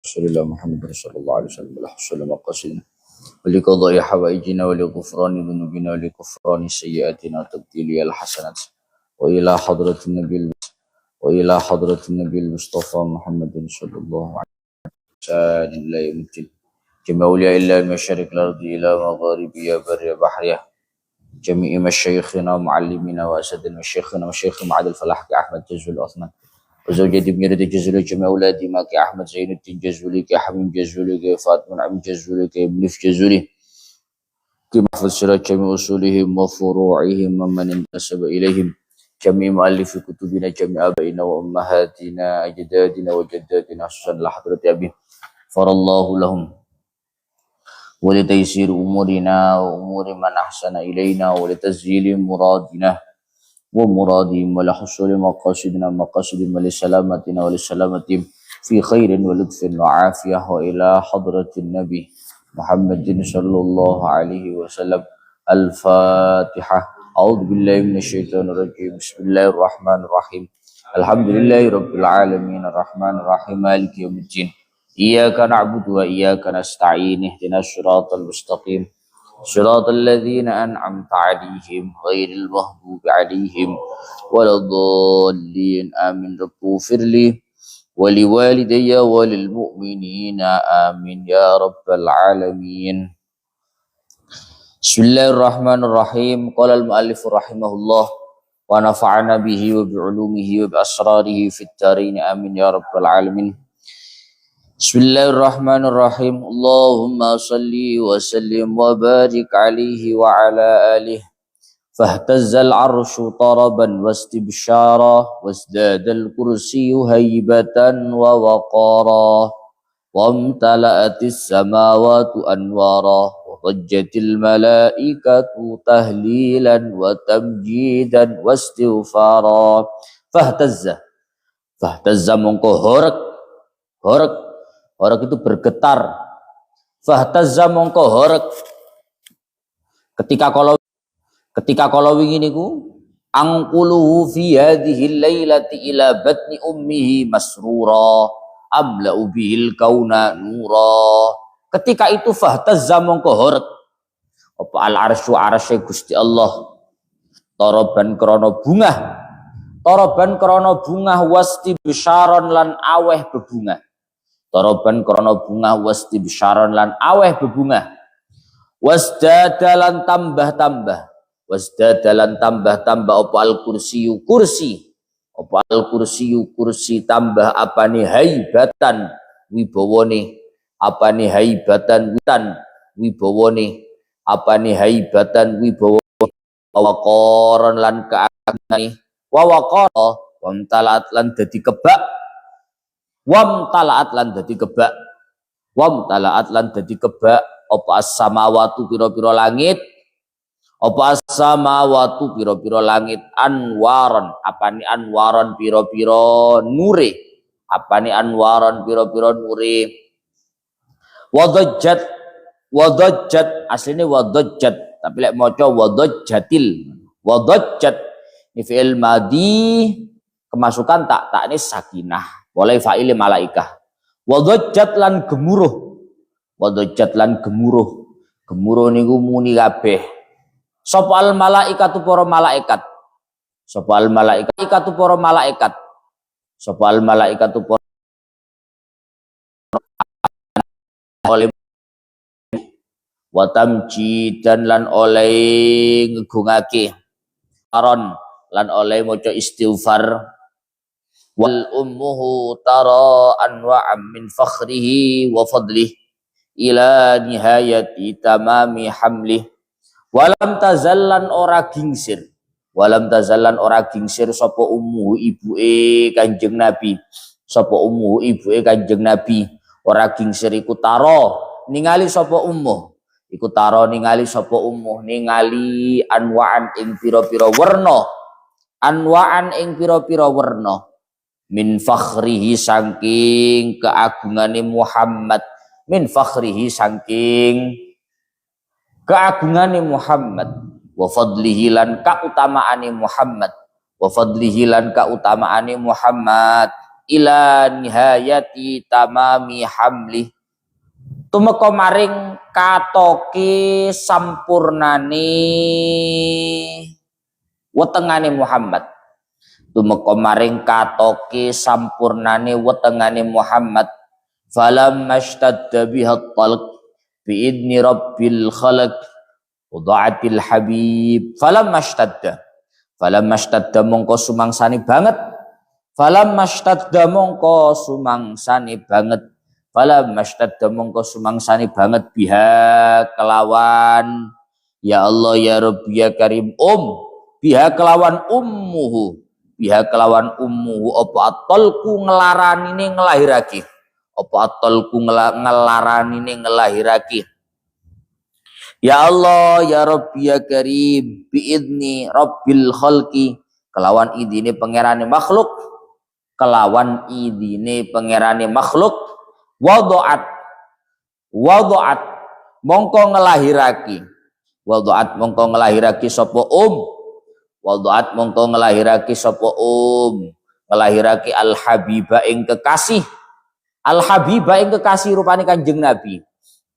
رسول الله محمد صلى الله عليه وسلم بالحصول مقاصدنا ولقضاء حوائجنا ولغفران ذنوبنا ولكفران سيئاتنا وتبديل الحسنات وإلى حضرة النبي المصطفى محمد صلى الله عليه وسلم لا يمكن جميع أولياء الله من مشارق الأرض إلى مغاربها بر بحرها جميع مشايخنا ومعلمينا وأسد مشايخنا وشيخ معاد الفلاح كأحمد جزول العثمان وزوجتي بنيرة جزولي جميع أولادي ما كأحمد زين الدين جزولي كحميم جزولي كفاطمة نعم جزولي كابنف جزولي كمحفظ سراج جميع أصولهم وفروعهم ومن انتسب إليهم جميع مؤلف كتبنا جميع آبائنا وأمهاتنا أجدادنا وجداتنا خصوصا لحضرة أبي غفر الله لهم ولتيسير أمورنا وأمور من أحسن إلينا ولتسجيل مرادنا ومرادهم ولحصول مقاصدنا مقاصدهم ولسلامتنا ولسلامتهم في خير ولطف وعافية وإلى حضرة النبي محمد صلى الله عليه وسلم الفاتحة. أعوذ بالله من الشيطان الرجيم. بسم الله الرحمن الرحيم. الحمد لله رب العالمين الرحمن الرحيم مالك يوم الدين إياك نعبد وإياك نستعين اهدنا الصراط المستقيم صراط الذين أنعمت عليهم غير المغضوب عليهم ولا الضالين آمين. رب اغفر لي ولوالدي وللمؤمنين آمين يا رب العالمين. بسم الله الرحمن الرحيم. قال المؤلف رحمه الله ونفعنا به وبعلومه وبأسراره في الدارين آمين يا رب العالمين. بسم الله الرحمن الرحيم. اللهم صل وسلم وبارك عليه وعلى آله فاهتز العرش طربا واستبشارا وازداد الكرسي هيبة ووقارا وامتلأت السماوات أنوارا وضجت الملائكة تهليلا وتمجيدا واستغفارا. فاهتز mongko horeg itu bergetar. Fahtazza mongko horeg ketika kalau wingi niku angquluhu fi hadhihi lailati ila batni ummihi masrura amla'u bihil kauna nura. Ketika itu fahtazza mongko horeg apa al arsyu arsy Gusti Allah toroban krana bungah wasti bisharon lan aweh bebungah. Toroban krana bungah wasti bisharon lan aweh bebungah. Wasdadalan tambah-tambah apa al kursiyu kursi tambah apane haibatan wibawane waqaran lan kaagungane waqara wamtalaat lan dadi kebak apa as-samawatu pira-pira langit anwaron apane anwaron pira-pira nure wadajjat asline wadajjat tapi lek maca wadajjat ini fi'il madhi kemasukan tak ini sakinah boleh fa'il malaikah. Wadajjat lan gemuruh niku muni kabeh sapa al malaikatu para malaikat oleh watamjidan lan oleh ngegungake aron lan oleh maca istighfar wal ummuhu tara anwa'am min fakhrihi wa fadlihi ila nihayati tamami hamlih walam tazallan ora gingsir sapa ummu ibuke Kanjeng Nabi ora gingsir iku taro ningali sapa ummu ningali anwa'an ing pira-pira werna min fakhrihi saking keagungane Muhammad wa fadlihi lan kautamaane Muhammad ila nihayati tamami hamli tumeka maring katoke sampurnane wetengane Muhammad. Tumeka maring katoke sampurnane wetengane Muhammad. Falam mashtadda biha talq bi idni rabbil khalaq wada'atil habib. Falam mashtadda mongko sumangsani banget. Falam mashtadda mongko sumangsani banget. Falam mashtadda mongko sumangsani banget biha kelawan ya Allah ya Rabbi ya Karim biha kelawan ummuhu apa atolku ngelaranine ngelahirake ya Allah ya Rabbi ya Karim biidni Rabbil khalqi kelawan idine pangerane makhluk wadu'at mongko ngelahirake sapa ngelahirake al habiba ing kekasih rupane Kanjeng Nabi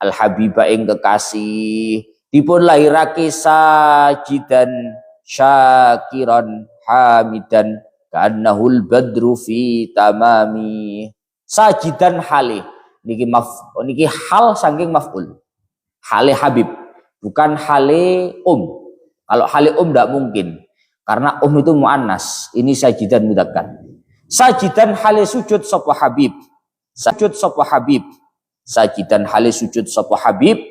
al habiba ing kekasih dipun lahirake sajidan syakiran hamidan kanahul badru fi tamami sajidan hale niki hal saking maf'ul hale habib bukan hale kalau hale tidak mungkin karena itu muannas ini sajidan mudzakkar sajidan hale sujud sapa habib sajidan hale sujud sapa habib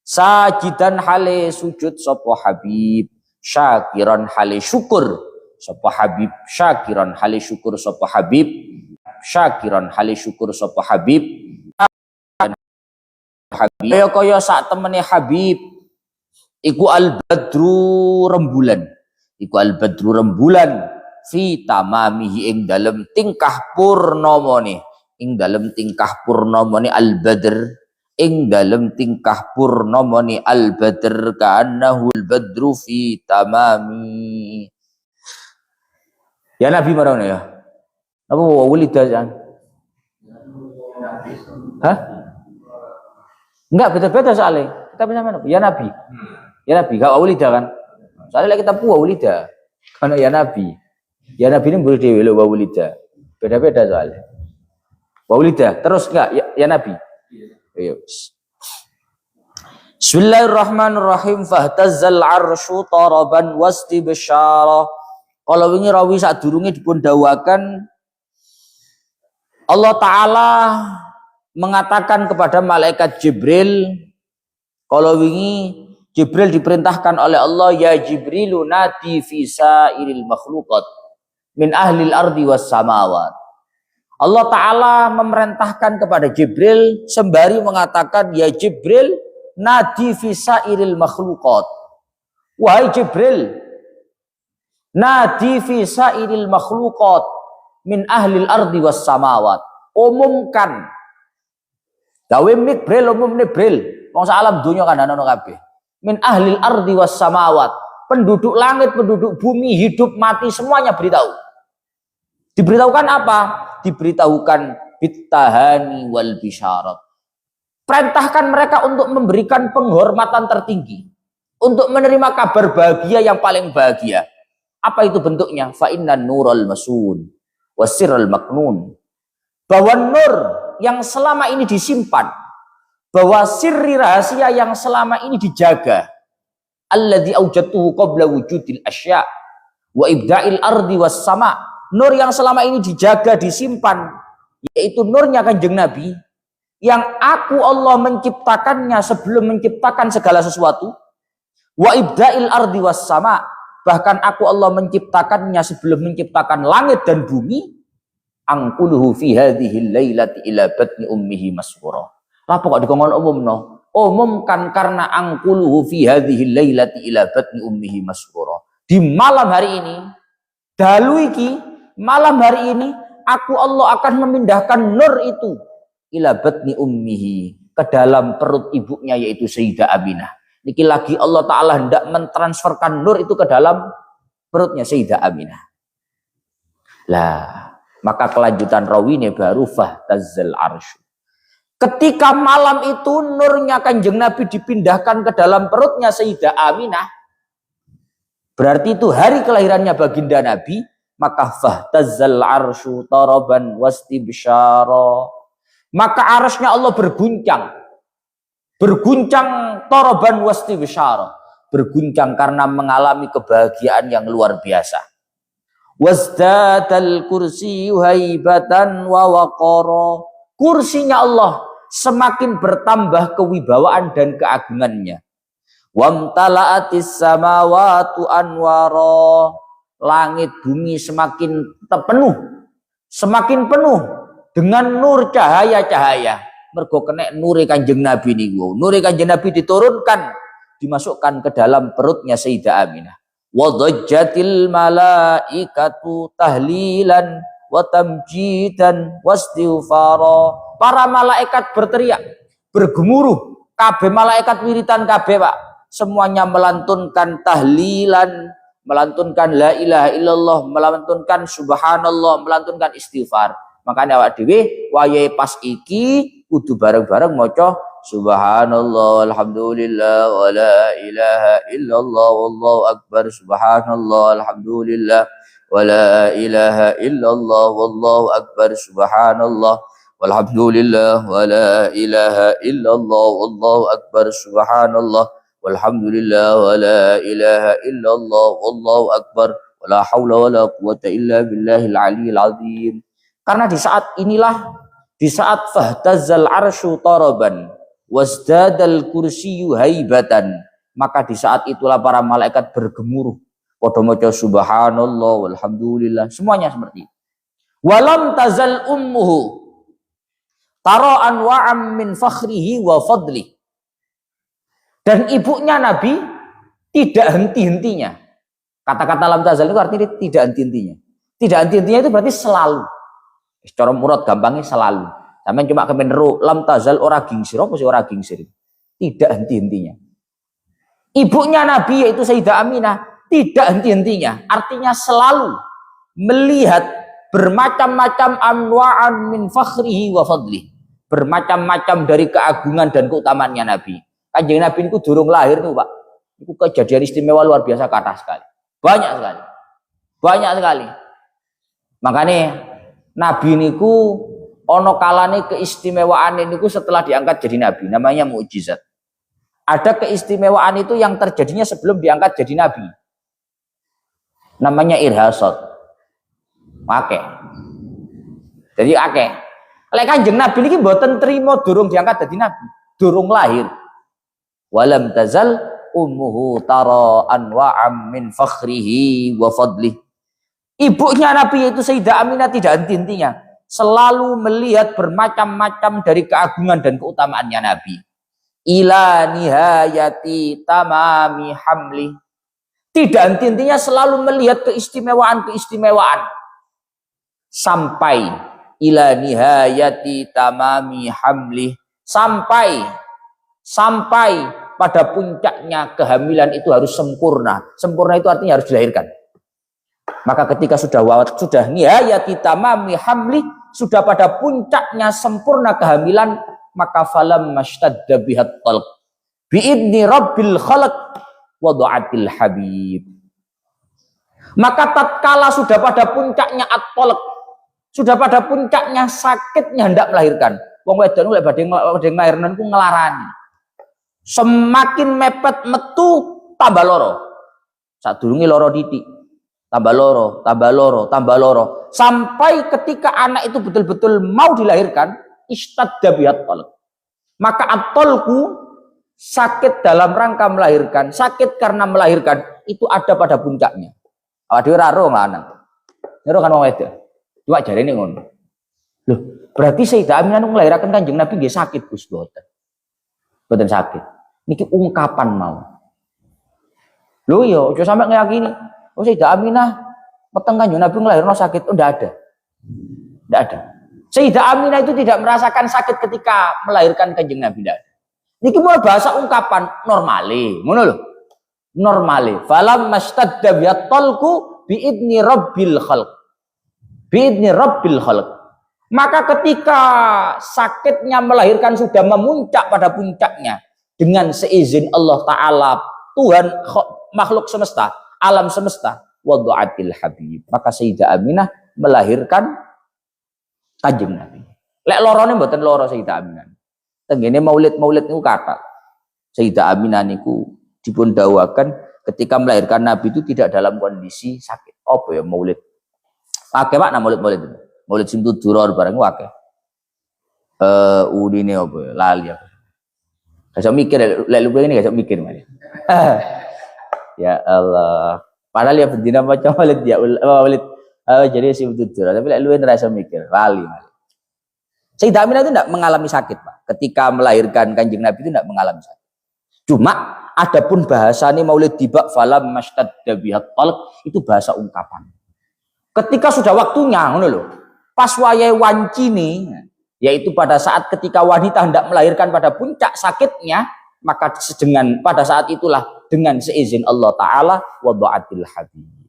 syakiran hale syukur sapa habib kaya sak temene habib iku al badru rembulan fi tamamihi ing dalem tingkah purnamane al badr ka'annahu al badru fi tamami ya Nabi marane ya apa wulida jan enggak beda-beda soalnya kita punya mana ya Nabi gak wulida kan soalnya kita punya wulida karena ya Nabi ini boleh dewe lo wulida beda-beda soalnya wulida terus enggak ya Nabi iya. Bismillahirrahmanirrahim fahtazzal arsyu taraban wastibsyara kalau wingi rawi sadurunge dipun dawuhaken Allah Ta'ala mengatakan kepada malaikat Jibril kalau wingi Jibril diperintahkan oleh Allah ya Jibrilu nati fi sa'iril makhluqat min ahlil ardi was samawat. Allah Ta'ala memerintahkan kepada Jibril sembari mengatakan ya Jibril nadi fi sa'iril makhluqat. Wahai Jibril nadi fi sa'iril makhluqat min ahlil ardi was samawat. Umumkan gawe mikril umum nibril wong sak alam donya kan ana kabeh min ahlil ardi was samawat penduduk langit penduduk bumi hidup mati semuanya diberitahukan apa? Diberitahukan bitahani wal bisyarat. Perintahkan mereka untuk memberikan penghormatan tertinggi, untuk menerima kabar bahagia yang paling bahagia. Apa itu bentuknya? Fa innan nural masun wasirral maknun. Bahwa nur yang selama ini disimpan, bahwa sirri rahasia yang selama ini dijaga, alladzi aujatuhu qabla wujudil asya wa ibda'il ardi was sama. Nur yang selama ini dijaga, disimpan, yaitu nurnya Kanjeng Nabi, yang aku Allah menciptakannya sebelum menciptakan segala sesuatu. Wa ibda'il ardi was sama, bahkan aku Allah menciptakannya sebelum menciptakan langit dan bumi. Angkuluhu fi hadhil lailati ila batni ummihi masfura. Apa kok dikongkon umumno? Umumkan karena angkuluhu fi hadhil lailati ila batni ummihi masfura. Di malam hari ini, dalu iki malam hari ini aku Allah akan memindahkan nur itu ila batni ummihi ke dalam perut ibunya yaitu Sayyidah Aminah. Niki lagi Allah Ta'ala hendak mentransferkan nur itu ke dalam perutnya Sayyidah Aminah. Lah, Maka kelanjutan rawi ini baru fahtazzal arsy. Ketika malam itu nurnya Kanjeng Nabi dipindahkan ke dalam perutnya Sayyidah Aminah. Berarti itu hari kelahirannya baginda Nabi. Maka fahtazzal arsy taraban wastibsyara. Maka arasnya Allah berguncang. Berguncang taraban wastibsyara. Berguncang karena mengalami kebahagiaan yang luar biasa. Wasdatal kursi haibatan wa waqara. Kursinya Allah semakin bertambah kewibawaan dan keagungannya. Wamtala'atis samawatu anwara. Langit bumi semakin penuh dengan nur cahaya-cahaya. Mergo kena nuri Kanjeng Nabi niku. Nuri Kanjeng Nabi diturunkan, dimasukkan ke dalam perutnya Sayyidah Aminah. Wadajjatil malaikatu tahlilan wa tamjidan wastighfara. Para malaikat berteriak, bergemuruh, kabeh malaikat wiritan kabeh, Pak. Semuanya melantunkan tahlilan, melantunkan la ilaha illallah, melantunkan subhanallah, melantunkan istighfar. Makanya awak dhewe wayahe pas iki kudu bareng-bareng maca subhanallah alhamdulillah wa la ilaha illallah wallahu akbar subhanallah alhamdulillah wa la ilaha illallah wallahu akbar subhanallah walhamdulillah wa la ilaha illallah wallahu akbar subhanallah walhamdulillah wa la ilaha illallah wallahu akbar wa la haula wa la quwata illa billahil aliyyil azim. Karena di saat inilah, di saat fahtazzal arsyu taraban wasdadal kursiyyu haibatan, maka di saat itulah para malaikat bergemuruh padha maca subhanallah walhamdulillah, semuanya seperti itu. Walam tazal ummuhu tara anwa'am min fakhrihi wa fadli. Dan ibunya Nabi tidak henti-hentinya. Kata-kata lam tazal itu artinya tidak henti-hentinya. Tidak henti-hentinya itu berarti selalu. Secara murad gampangnya selalu. Sampeyan cuma kemeneru lam tazal ora gingsir, apa sih ora gingsir? Tidak henti-hentinya. Ibunya Nabi yaitu Sayyidah Aminah tidak henti-hentinya. Artinya selalu melihat bermacam-macam anwa'an min fakhrihi wa fadli. Bermacam-macam dari keagungan dan keutamaannya Nabi. Kanjeng Nabi itu durung lahir nih, Pak. Itu kejadian istimewa luar biasa kata sekali. Banyak sekali. Banyak sekali. Makanya Nabi niku ono kalane keistimewaan niku setelah diangkat jadi Nabi. Namanya mukjizat. Ada keistimewaan itu yang terjadinya sebelum diangkat jadi Nabi. Namanya irhasat. Akeh. Jadi akeh. Lek Kanjeng Nabi niki mboten trimo durung diangkat jadi Nabi. Durung lahir. Walam tazal ummuhu tara anwa'am min fakhrihi wa fadlih. Ibunya Nabi yaitu Sayyidah Aminah tidak henti-hentinya. Selalu melihat bermacam-macam dari keagungan dan keutamaannya Nabi. Ila nihayati tamami hamli. Tidak henti-hentinya selalu melihat keistimewaan-keistimewaan. Sampai ila nihayati tamami hamli. Sampai pada puncaknya kehamilan itu harus sempurna. Sempurna itu artinya harus dilahirkan. Maka ketika sudah nihayati tamami hamli, sudah pada puncaknya sempurna kehamilan, maka falam mashtadda bihat talq biidni rabbil khalaq wada'atil habib. Maka tatkala sudah pada puncaknya at-talq, sudah pada puncaknya sakitnya hendak melahirkan, wong wedok lek badhe nglairnen ku ngelarani. Semakin mepet metu tambah loro. Sadurunge loro titik. Tambah loro. Sampai ketika anak itu betul-betul mau dilahirkan, ishtadda bihat talq. Maka at-talqu sakit dalam rangka melahirkan, sakit karena melahirkan itu ada pada puncaknya. Awak dhewe ora ro lanang. Ero kan wong wedok. Cuma jarene ngono. Loh, berarti Sayyidah Aminah nglahiraken Kanjeng Nabi nggih sakit Gus boten. Boten sakit. Niki ungkapan mau. Loh ya, aja sampe ngeyakini. Oh Sayyidah Aminah peteng Kanjeng Nabi nglahirno sakit. Oh ndak ada. Ndak ada. Sayyidah Aminah itu tidak merasakan sakit ketika melahirkan Kanjeng Nabi, ndak ada. Niki mau bahasa ungkapan normale, ngono lho. Normale. Falam mashtadda biat talqu biidni rabbil khalq. Bi'idni rabbil khalq. Maka ketika sakitnya melahirkan sudah memuncak pada puncaknya dengan seizin Allah Ta'ala, Tuhan makhluk semesta, alam semesta, wada'atil habib. Maka Sayyidah Aminah melahirkan Kanjeng Nabi. Lek lorone mboten loro Sayyidah Aminah. Tengene maulid-maulid niku kata. Sayyidah Aminah niku dipun dawakan ketika melahirkan Nabi itu tidak dalam kondisi sakit. Apa ya maulid? Akeh Pak maulid-maulid itu. Maulid Simtu Duror bareng akeh. Udine apa ya? Lali aku. Gak mikir lek lu ini gak mikir Mas. Ya Allah. Padahal ya bendina macam maulid ya maulid jadi Simtu Duror tapi lek lu ngerasa mikir lali. Sayyidah Aminah itu tidak mengalami sakit Pak. Ketika melahirkan Kanjeng Nabi itu tidak mengalami sakit. Cuma adapun bahasa ini maulid tiba falam mashtadda bihat talq itu bahasa ungkapan. Ketika sudah waktunya, ngono lho. Pas wayahe wanci nih, yaitu pada saat ketika wanita hendak melahirkan pada puncak sakitnya, maka pada saat itulah dengan seizin Allah Ta'ala wada'atil habib.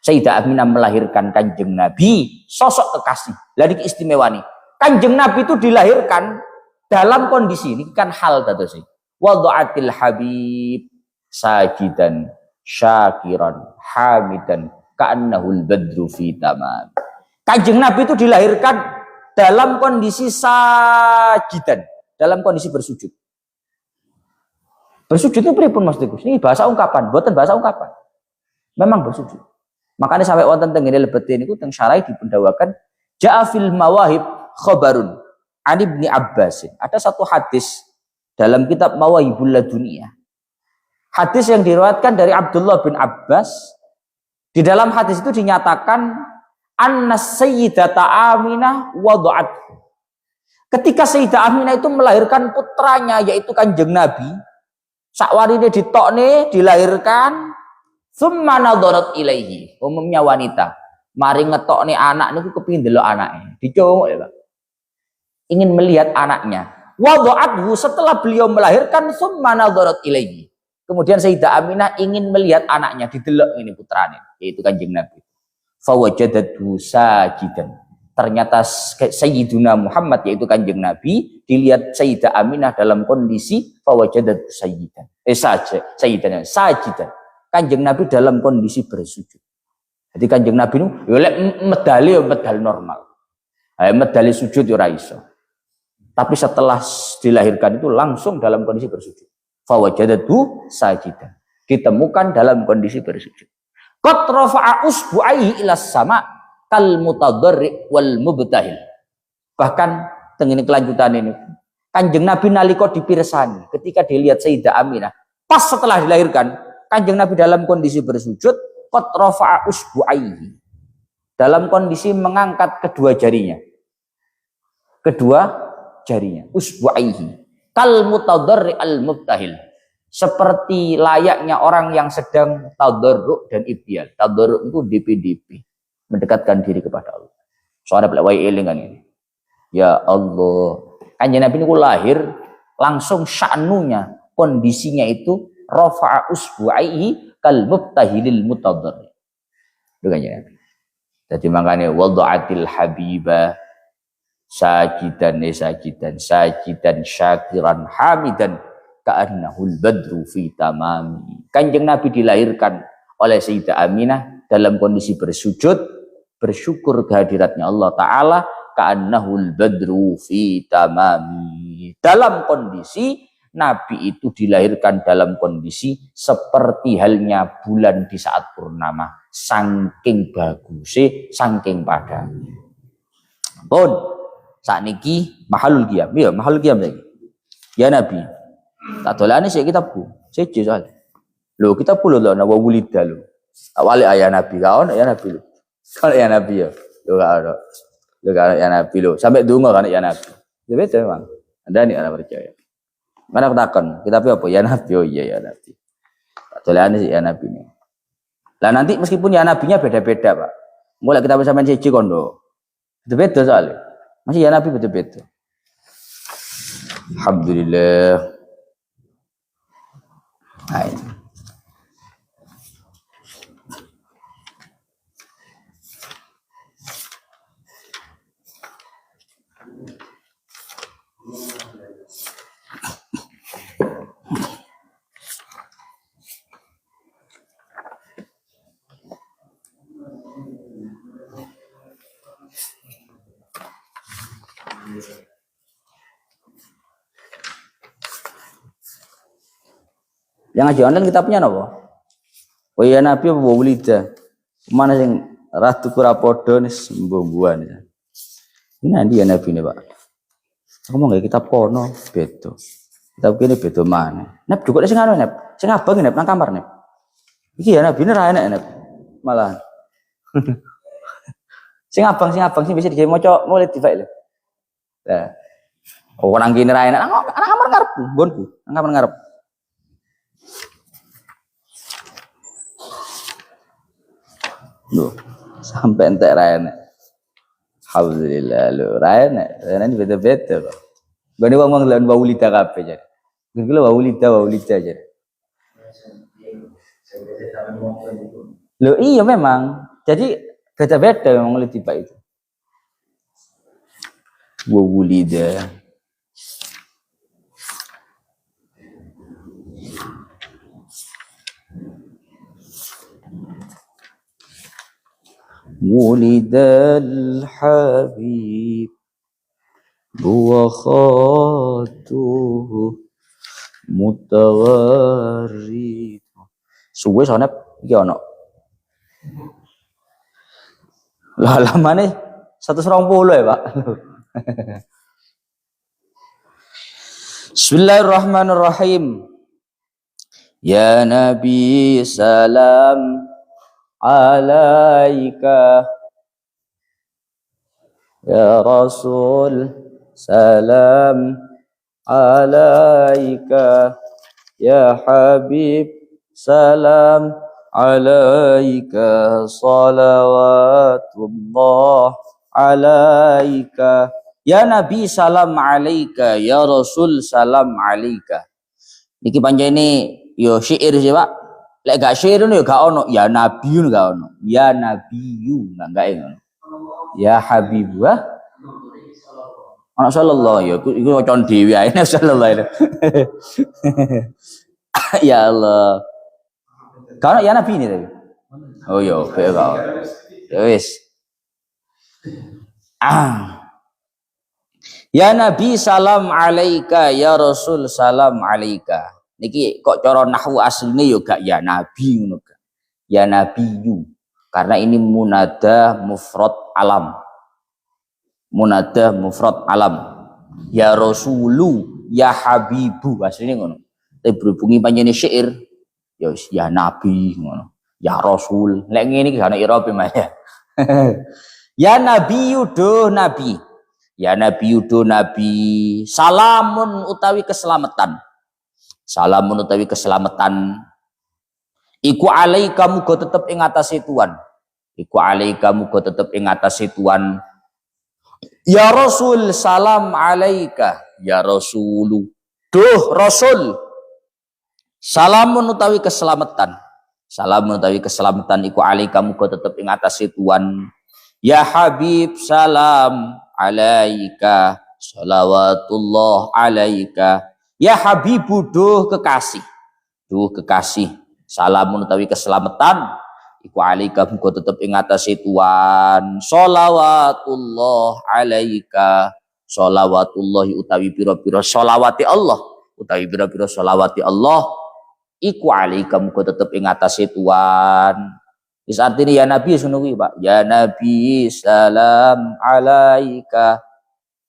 Sayyidah Aminah melahirkan Kanjeng Nabi, sosok kekasih. Lagi keistimewaan nih. Kanjeng Nabi itu dilahirkan dalam kondisi ini kan hal tadi sih. Wada'atil habib sajidan syakiran hamidan ka'annahul badru fi tamam. Kanjeng Nabi itu dilahirkan dalam kondisi sajidan, dalam kondisi bersujud. Bersujud itu pripun Mas Teguh? Ini bahasa ungkapan, buatan bahasa ungkapan. Memang bersujud. Makanya sampai wonten teng ngene lebet niku teng syarah dipendawakan ja'a fil mawahib khabarun an Ibni Abbas. Ada satu hadis dalam kitab Mawahibul Laduniyah. Hadis yang diriwayatkan dari Abdullah bin Abbas. Di dalam hadis itu dinyatakan anna sayyidata Aminah wada'at. Ketika Sayyidah Aminah itu melahirkan putranya yaitu Kanjeng Nabi, sakwarine ditokne dilahirkan, summa nadharat ilaihi. Umumnya wanita, mari ngetokne anak niku kepengin delok anake. Dicongok ya, Pak. Ingin melihat anaknya. Wada'athu setelah beliau melahirkan summa nadharat ilaihi. Kemudian Sayyidah Aminah ingin melihat anaknya, didelok ini putrane, yaitu Kanjeng Nabi. Fawajadatu sajidan. Ternyata Sayyiduna Muhammad yaitu Kanjeng Nabi dilihat Sayyidah Aminah dalam kondisi fawajadatu sayyidan. Sayyidan sajidan. Kanjeng Nabi dalam kondisi bersujud. Jadi Kanjeng Nabi itu medali normal. Medali sujud ora iso. Tapi setelah dilahirkan itu langsung dalam kondisi bersujud. Fawajadatu sajidan. Ditemukan dalam kondisi bersujud. Qad rafa'a usbu'aihi ila sama kal mutadarri wal mubtahil. Bahkan tengene kelanjutan ini. Kanjeng Nabi nalika dipirsani ketika dilihat Sayyidah Aminah, pas setelah dilahirkan, Kanjeng Nabi dalam kondisi bersujud, qad rafa'a usbu'aihi. Dalam kondisi mengangkat kedua jarinya. Kedua jarinya, usbu'aihi. Kal mutadarri al mubtahil. Seperti layaknya orang yang sedang tadarruk dan ibtial. Tadarruk itu DP, mendekatkan diri kepada Allah. Soalnya belawai eling kan ini. Ya Allah, Kanjeng Nabi ini lahir langsung sya'nunya, kondisinya itu rafa'a usbu'aihi kal mubtahilil mutadarri. Itu Kanjeng Nabi. Jadi makanya wada'atil habiba sajidan syakiran hamidan ka'annahul badru fi tamami. Kanjeng Nabi dilahirkan oleh Sayyidah Aminah dalam kondisi bersujud, bersyukur kehadiratnya Allah Ta'ala, ka'annahul badru fi tamami. Dalam kondisi Nabi itu dilahirkan dalam kondisi seperti halnya bulan di saat purnama, saking bagusnya, saking padanya. Pun sakniki mahalul qiyam, ya mahalul qiyam lagi. Ya Nabi, tak dolane sik kitabku. Siji soal. Lho kitabku lho ana wa wulida lho. Awale ayah Nabi kaon ya Nabi lho. Kalau ya Nabi ya. Lho gak ada. Lho gak ya Nabi lho. Sampai donga kan ya Nabi. Ya beda memang. Anda nih orang percaya. Mana aku takon, kitabnya apa? Ya Nabi. Oh iya ya Nabi. Tak dolane sik ya Nabi ini. Lah nanti meskipun ya Nabinya beda-beda, Pak. Mulai kita sampean siji kondo. Beda soalnya. Masih ya Nabi beda-beda. Alhamdulillah. Hai. Yang ngaji online kitabnya napa? Oh ya Nabi apa Wulida? Mana sing ratu kura padha nis mbombuan. Ini nanti ya Nabi ini Pak. Aku mau nggak kitab kono beda. Kitab kene beda mana? Nep juga sing anu Nep. Sing abang Nep nang kamar Nep. Iki ya Nabi ini ra enak Nep. Malah. sing abang sing bisa digawe maca mulai difai lho. Lah. Oh nang kene ra enak. Nang kamar ngarep nggonku. Nang kamar ngarep. Loh, sampai entek ra enak. Alhamdulillah lho, ra enak. Ini beda-beda kok. Gane wong lan Wulida kabeh jar. Iki lho Wulida jar. Loh iya memang. Jadi beda-beda memang oleh tiba itu. Wulida. Wulidal Habib wa khatuhu mutawarrid. Suwe sonep iki ana. Lah lamane 120 ya, Pak. Bismillahirrahmanirrahim. Ya Nabi salam alaika, ya Rasul salam alaika, ya Habib salam alaika, salawatullah alaika, ya Nabi salam alaika, ya Rasul salam alaika. Niki panjene yo syair sih Pak. Lek gak syair yo gak ono, ya Nabi gak ono, ya Nabiyu enggak ngono. Ya Habibah ana sallallahu ya iku macam dhewe ae sallallahu. Ya Allah. Kalau ya Nabi ini tadi. Oh yo, kau. Ya wis. Ya Nabi salam alaika, ya Rasul salam alaika. Niki kok cara nahwu asline yo gak ya Nabi ngono gak. Ya Nabiyu. Karena ini munada mufrad alam. Munada mufrad alam. Ya Rasulu, ya Habibu asline ngono. Tapi berhubungi panjene syair ya Nabi ngono. Ya Rasul. Lek ngene iki ana irabe mah ya. Ya Nabiyu do Nabi. Ya Nabiyu do Nabi. Salamun utawi keselamatan. Salamun utawi keselamatan iku alaika muga tetep ing atase Tuhan. Iku alaika muga tetep ing atase Tuhan. Ya Rasul salam alaika, ya Rasulu. Duh Rasul. Salamun utawi keselamatan. Salamun utawi keselamatan iku alaika muga tetep ing atase Tuhan. Ya Habib salam alaika, salawatullah alaika. Ya Habibu duh kekasih. Duh kekasih. Salamun utawi keselamatan iku alaika muga tetep ing atase Tuhan. Shalawatullah alaika. Shalawatullah utawi pira-pira shalawati Allah. Utawi pira-pira shalawati Allah iku alaika muga tetep ing atase Tuhan. Wis artine ya Nabi ngono kuwi, Pak. Ya Nabi salam alaika.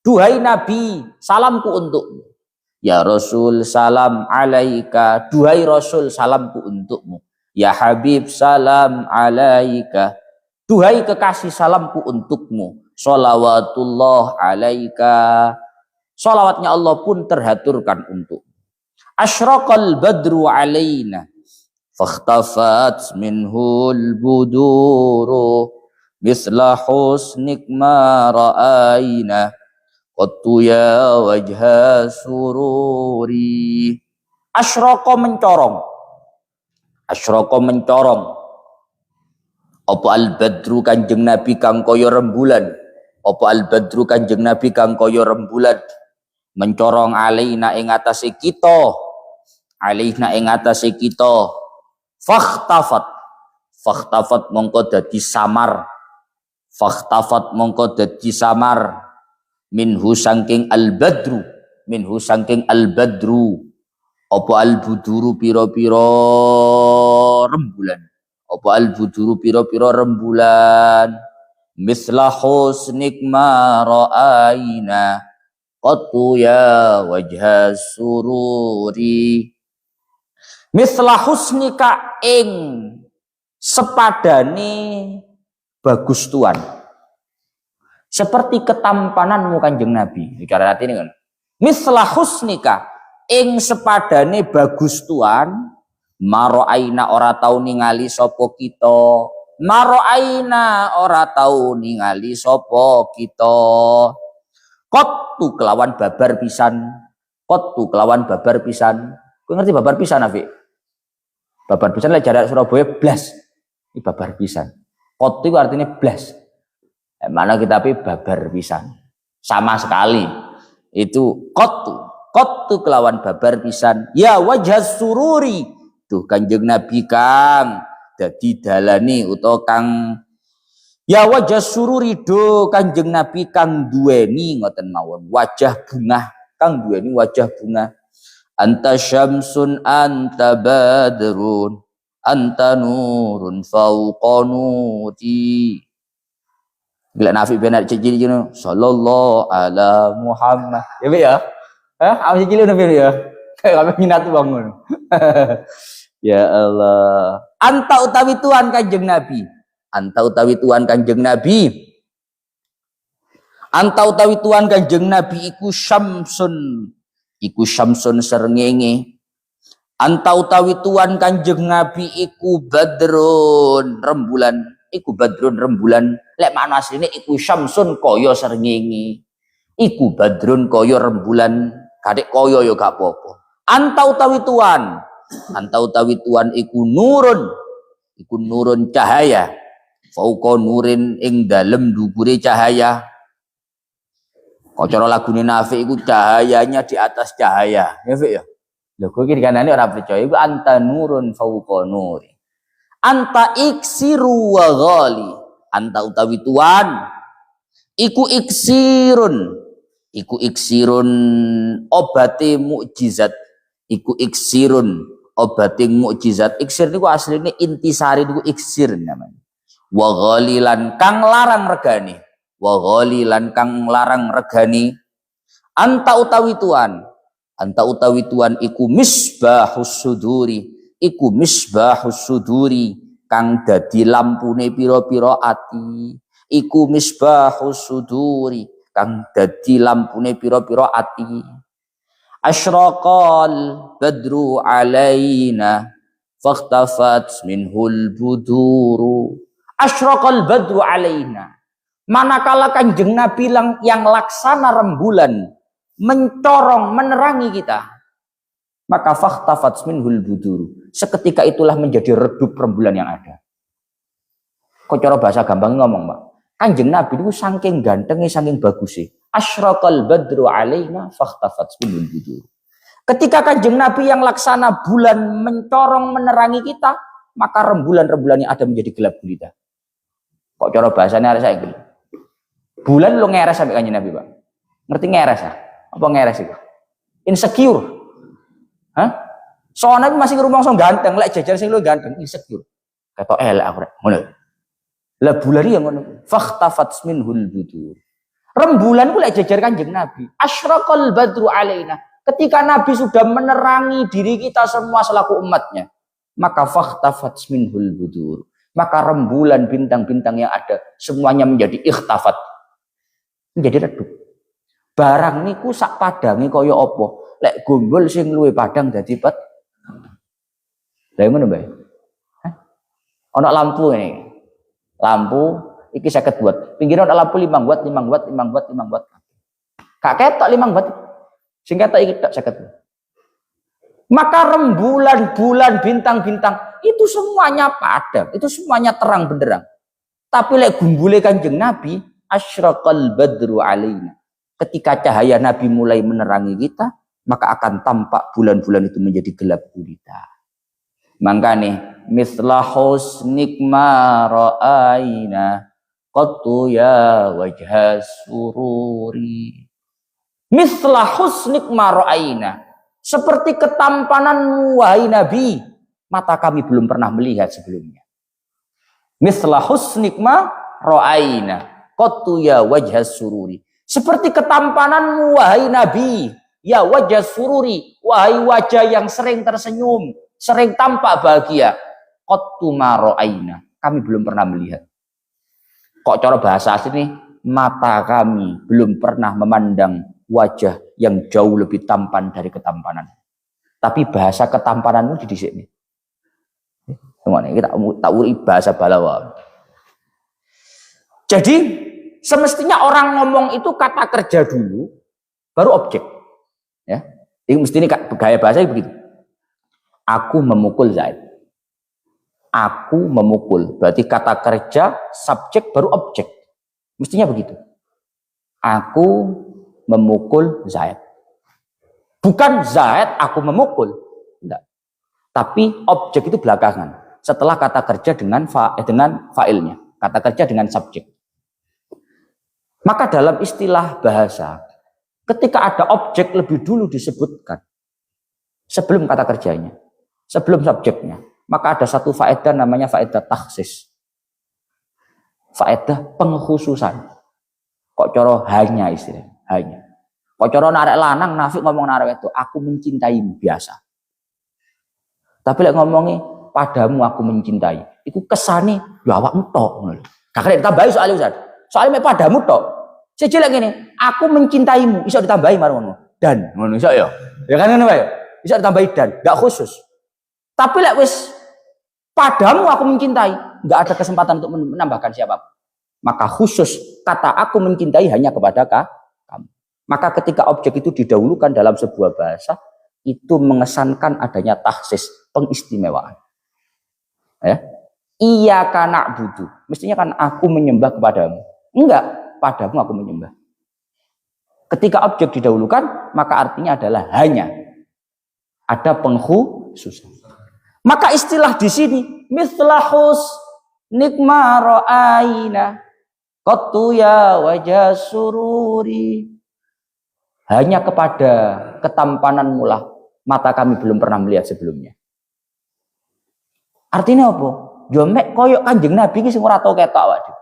Duhai Nabi, salamku untukmu. Ya Rasul salam alaika, duhai Rasul salamku untukmu. Ya Habib salam alaika, duhai kekasih salamku untukmu. Sholawatullah alaika, sholawatnya Allah pun terhaturkan untukmu. Asyraqal badru alaina, fakhtafat minhul buduru, misla husnik ma ra'aina. Qattu ya wajha sururi. Asyraqo mencorong. Asyraqo mencorong. Apa al-badru kanjeng Nabi kang kaya rembulan. Apa al-badru kanjeng Nabi kang kaya rembulan. Mencorong alaina ing atase kita. Alaina ing atase kita. Fakhtafat. Fakhtafat mongko dadi samar. Fakhtafat mongko dadi samar. Minhu sangking al-badru, minhu sangking al-badru, Apa al-buduru piro-piro rembulan. Apa al-buduru piro-piro rembulan. Misla husnik ma ra'aina qattu ya wajha sururi. Misla husnika ing sepadane bagus tuan. Seperti ketampananmu Kanjeng Nabi. Bicara hati ini kan. Misla husnika ing sepadane bagus tuan. Maro'aina ora tau ningali sopo kita. Maro'aina ora tau ningali sopo kita. Qattu kelawan babar pisan. Qattu kelawan babar pisan. Kowe ngerti babar pisan Nabi? Babar pisan lek jarak Surabaya blas. Ini babar pisan. Qattu itu artinya blas. Mana kita babar pisan. Sama sekali. Itu qattu kelawan babar pisan. Ya wajah sururi. Tuh Kanjeng Nabi kang dadi dalane utawa kang ya wajah sururi do Kanjeng Nabi kang duweni ngoten mawon wajah bunga kang duweni wajah bunga. Anta syamsun anta badrun anta nurun fauqa nuri. Bila Nafi benar cili gini sallallahu ala Muhammad ya be ya apa cili Nabi ya kayak minat bangun. Ya Allah. Anta utawi Tuhan Kanjeng Nabi. Anta utawi Tuhan Kanjeng Nabi. Anta utawi Tuhan Kanjeng Nabi iku syamsun. Iku syamsun srengenge. Anta utawi Tuhan Kanjeng Nabi iku badrun rembulan. Iku badrun rembulan. Lek makna asline iku syamsun kaya srengenge. Iku badrun kaya rembulan. Kadek kaya ya gak apa-apa. Anta utawi Tuhan. Anta utawi Tuhan iku nurun. Iku nurun cahaya. Fauqa nurin ing dalem dubure cahaya. Kok cara lagune Nafi iku cahayanya di atas cahaya. Ya Fik ya. Lho kowe iki kanane ora percaya iku anta nurun fauqa nuri. Anta iksiru wa ghali. Anta utawi Tuhan iku iksirun. Iku iksirun obate mukjizat. Iku iksirun obating mukjizat. Iksir niku asline intisari niku iksir namanya. Wa ghalilan kang larang regani. Wa ghalilan kang larang regani. Anta utawi Tuhan. Anta utawi Tuhan iku misbahus suduri. Iku misbahus suduri kang dadi lampune pira-pira ati. Iku misbahus suduri kang dadi lampune pira-pira ati. Asyraqal badru alaina fakhtafat minhul buduru. Asyraqal badru alaina. Manakala Kanjeng Nabi yang laksana rembulan mencorong menerangi kita, maka fakhtafat minhul buduru. Seketika itulah menjadi redup rembulan yang ada. Kok cara bahasa gampang ngomong, Pak? Kanjeng Nabi itu saking gantengnya, saking bagusnya. Asyraqal badru alaina fakhtafat minhul budur. Ketika Kanjeng Nabi yang laksana bulan mencorong menerangi kita, maka rembulan-rembulan yang ada menjadi gelap gulita. Kok cara bahasanya ada saya gini. Bulan lo ngeres sampai Kanjeng Nabi, Pak. Ngerti ngeres ya? Apa ngeres itu? Insecure. Hah? Soalnya masih rumah so ganteng, lek jajar sing lo ganteng, insecure. Kata elek aku ngono. Lah bulan yang ngono. Fakhtafat minhul budur. Rembulan ku lek jajar Kanjeng Nabi. Asyraqal badru alaina. Ketika Nabi sudah menerangi diri kita semua selaku umatnya, maka fakhtafat minhul budur. Maka rembulan bintang-bintang yang ada semuanya menjadi ikhtafat. Menjadi redup. Barang niku sak padange kaya apa? Lek gombol sing luwe padang dadi pet. Lah ngono bae. Ana lampu ini. Lampu iki 50 watt. Pinggirnya ada lampu 5 watt, 5 watt, 5 watt, 5 watt. Kak ketok 5 watt. Sing ketok iki tak 50. Maka rembulan, bulan, bintang-bintang itu semuanya padam, itu semuanya terang benderang. Tapi lek gumbule Kanjeng Nabi, asyraqal badru alaina. Ketika cahaya Nabi mulai menerangi kita, maka akan tampak bulan-bulan itu menjadi gelap gulita. Mangkane misla husnik ma ra'aina qattu ya wajha sururi. Misla husnik ma ra'aina. Seperti ketampananmu wahai Nabi, mata kami belum pernah melihat sebelumnya. Mithla husnikma ra'aina qattu ya wajhas sururi. Seperti ketampananmu wahai Nabi, ya wajhas sururi, wahai wajah yang sering tersenyum, sering tampak bahagia. Qattu ma ra'aina, kami belum pernah melihat. Kok cara bahasa asli, mata kami belum pernah memandang wajah yang jauh lebih tampan dari ketampanan. Tapi bahasa ketampananmu di sini. Kita tak uri bahasa Balawa. Jadi semestinya orang ngomong itu kata kerja dulu, baru objek. Ya, ini mesti ini gaya bahasa begitu. Aku memukul Zaid. Aku memukul, berarti kata kerja, subjek baru objek. Mestinya begitu. Aku memukul Zaid. Bukan Zaid aku memukul. Enggak. Tapi objek itu belakangan. Setelah kata kerja dengan fa'ilnya. Kata kerja dengan subjek. Maka dalam istilah bahasa, ketika ada objek lebih dulu disebutkan. Sebelum kata kerjanya. Sebelum subjeknya. Maka ada satu faedah namanya faedah takhsis. Faedah pengkhususan. Kok coro hanya istilahnya. Hanya. Kok coro narek lanang, nafik ngomong narek itu. Aku mencintaimu, biasa. Tapi lek ngomongi padamu aku mencintai. Itu kesane ya awakmu tok ngono lho. Kakek ditambahi soalnya Ustaz. Soalnya mek padamu tok. Siji lek ngene, aku mencintaimu, iso ditambahi marang ngono. Dan ngono iso ya. Ya kan ngono wae. Iso ditambahi dan, enggak khusus. Tapi lek wis padamu aku mencintai, enggak ada kesempatan untuk menambahkan siapapun. Maka khusus kata aku mencintai hanya kepada kamu. Maka ketika objek itu didahulukan dalam sebuah bahasa, itu mengesankan adanya takhsis, pengistimewaan. Ya. Iya kana butuh. Mestinya kan aku menyembah kepadamu. Enggak, padamu aku menyembah. Ketika objek didahulukan, maka artinya adalah hanya. Ada pengkhususan. Maka istilah di sini, mithlahus nikma ra'aina qattu ya wajah sururi. Hanya kepada ketampananmu lah mata kami belum pernah melihat sebelumnya. Artinya apa? Jomek koyok Kanjeng Nabi ki sing ora tau ketok waduh.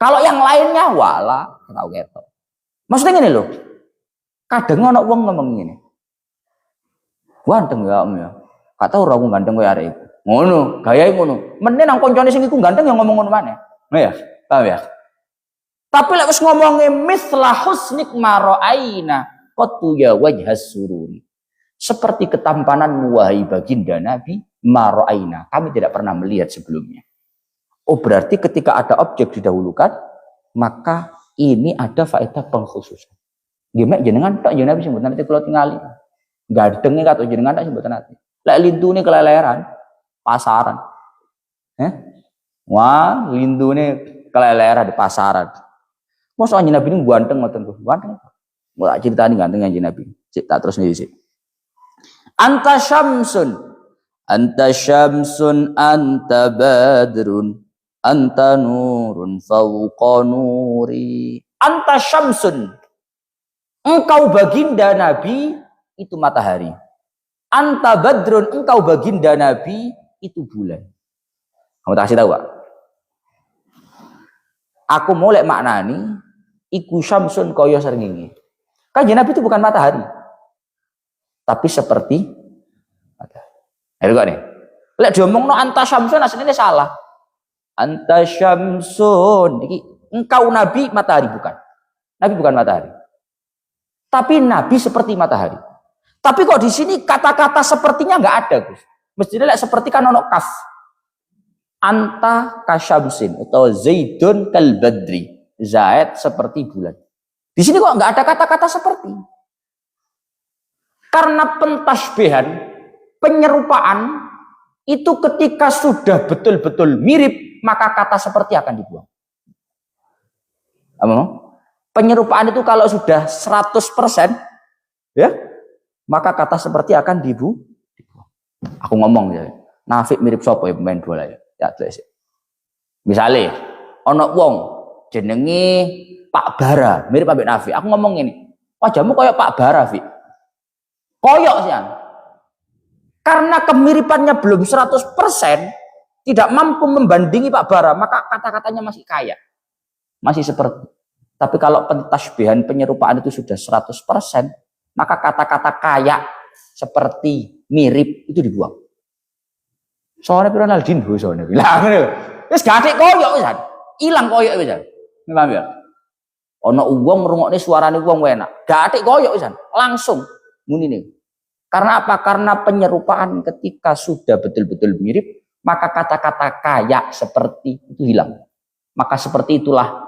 Kalau yang lainnya wala tau ketok. Maksudnya ngene lho. Kadang ana wong ngomong ngene. Ganteng ya Om ya. Kata ora aku ganteng koyo arek iku. Ngono, gayae ngono. Menen nang koncone sing iku ganteng yang ngomong ngono maneh. Nah ya, paham ya? Tapi lek wis ngomonge mithla husnik mara'aina qattu ya wajhas sururi. Seperti ketampananmu wahai baginda Nabi mara'aina. Kami tidak pernah melihat sebelumnya. Oh berarti ketika ada objek didahulukan, maka ini ada faedah pengkhususan. Gimana jenengan tak jenengan Nabi sebutan nanti kalau tingali. Gantengnya kata jenengan tak sebutan nanti. Lek lintune keleleran, pasaran. Wah, lintune keleleran di pasaran. Masa anjing Nabi ini ganteng ngoten tuh. Ganteng. Mau tak critani ganteng anjing Nabi. Cek tak terus nih sih. Anta syamsun. Anta syamsun anta badrun. Anta nurun fawqa nuri. Anta syamsun. Engkau baginda Nabi itu matahari. Anta badrun, engkau baginda Nabi itu bulan. Kamu tak kasih tahu, Pak? Aku mulai maknani iku syamsun kaya srengenge. Kanjeng Nabi itu bukan matahari. Tapi seperti matahari. Ayo nih. Lek diomongno anta syamsun asline salah. Anta syamsun iki engkau Nabi matahari bukan. Nabi bukan matahari. Tapi Nabi seperti matahari. Tapi kok di sini kata-kata sepertinya nggak ada, Gus. Mestinya lek seperti kan ono kaf. Anta kasyamsin atau Zaidun kal badri. Zaid seperti bulan. Di sini kok nggak ada kata-kata seperti. Karena pentasbihan, penyerupaan itu ketika sudah betul-betul mirip, maka kata seperti akan dibuang. Apa? Penyerupaan itu kalau sudah 100%, ya, maka kata seperti akan dibuang. Aku ngomong ya, Nafik mirip sapa ya pemain bola ya. Ya, misalnya, ono wong jenenge Pak Bara, mirip ambek Nafik. Aku ngomong ini, wajahmu kayak Pak Bara, Fik. Koyok sih. Karena kemiripannya belum 100%, tidak mampu membandingi Pak Bara, maka kata-katanya masih kaya. Masih seperti. Tapi kalau pentasbihan penyerupaan itu sudah 100%, maka kata-kata kaya seperti mirip itu dibuang. Soalnya Ronaldinho soalnya bilang, wis gak koyok wisan. Ilang koyok wisan. Paham ya? Ono wong ngrungokne suarane wong enak. Gak atik koyok wisan. Langsung muni nih. Karena apa? Karena penyerupaan ketika sudah betul-betul mirip, maka kata-kata kaya seperti itu hilang. Maka seperti itulah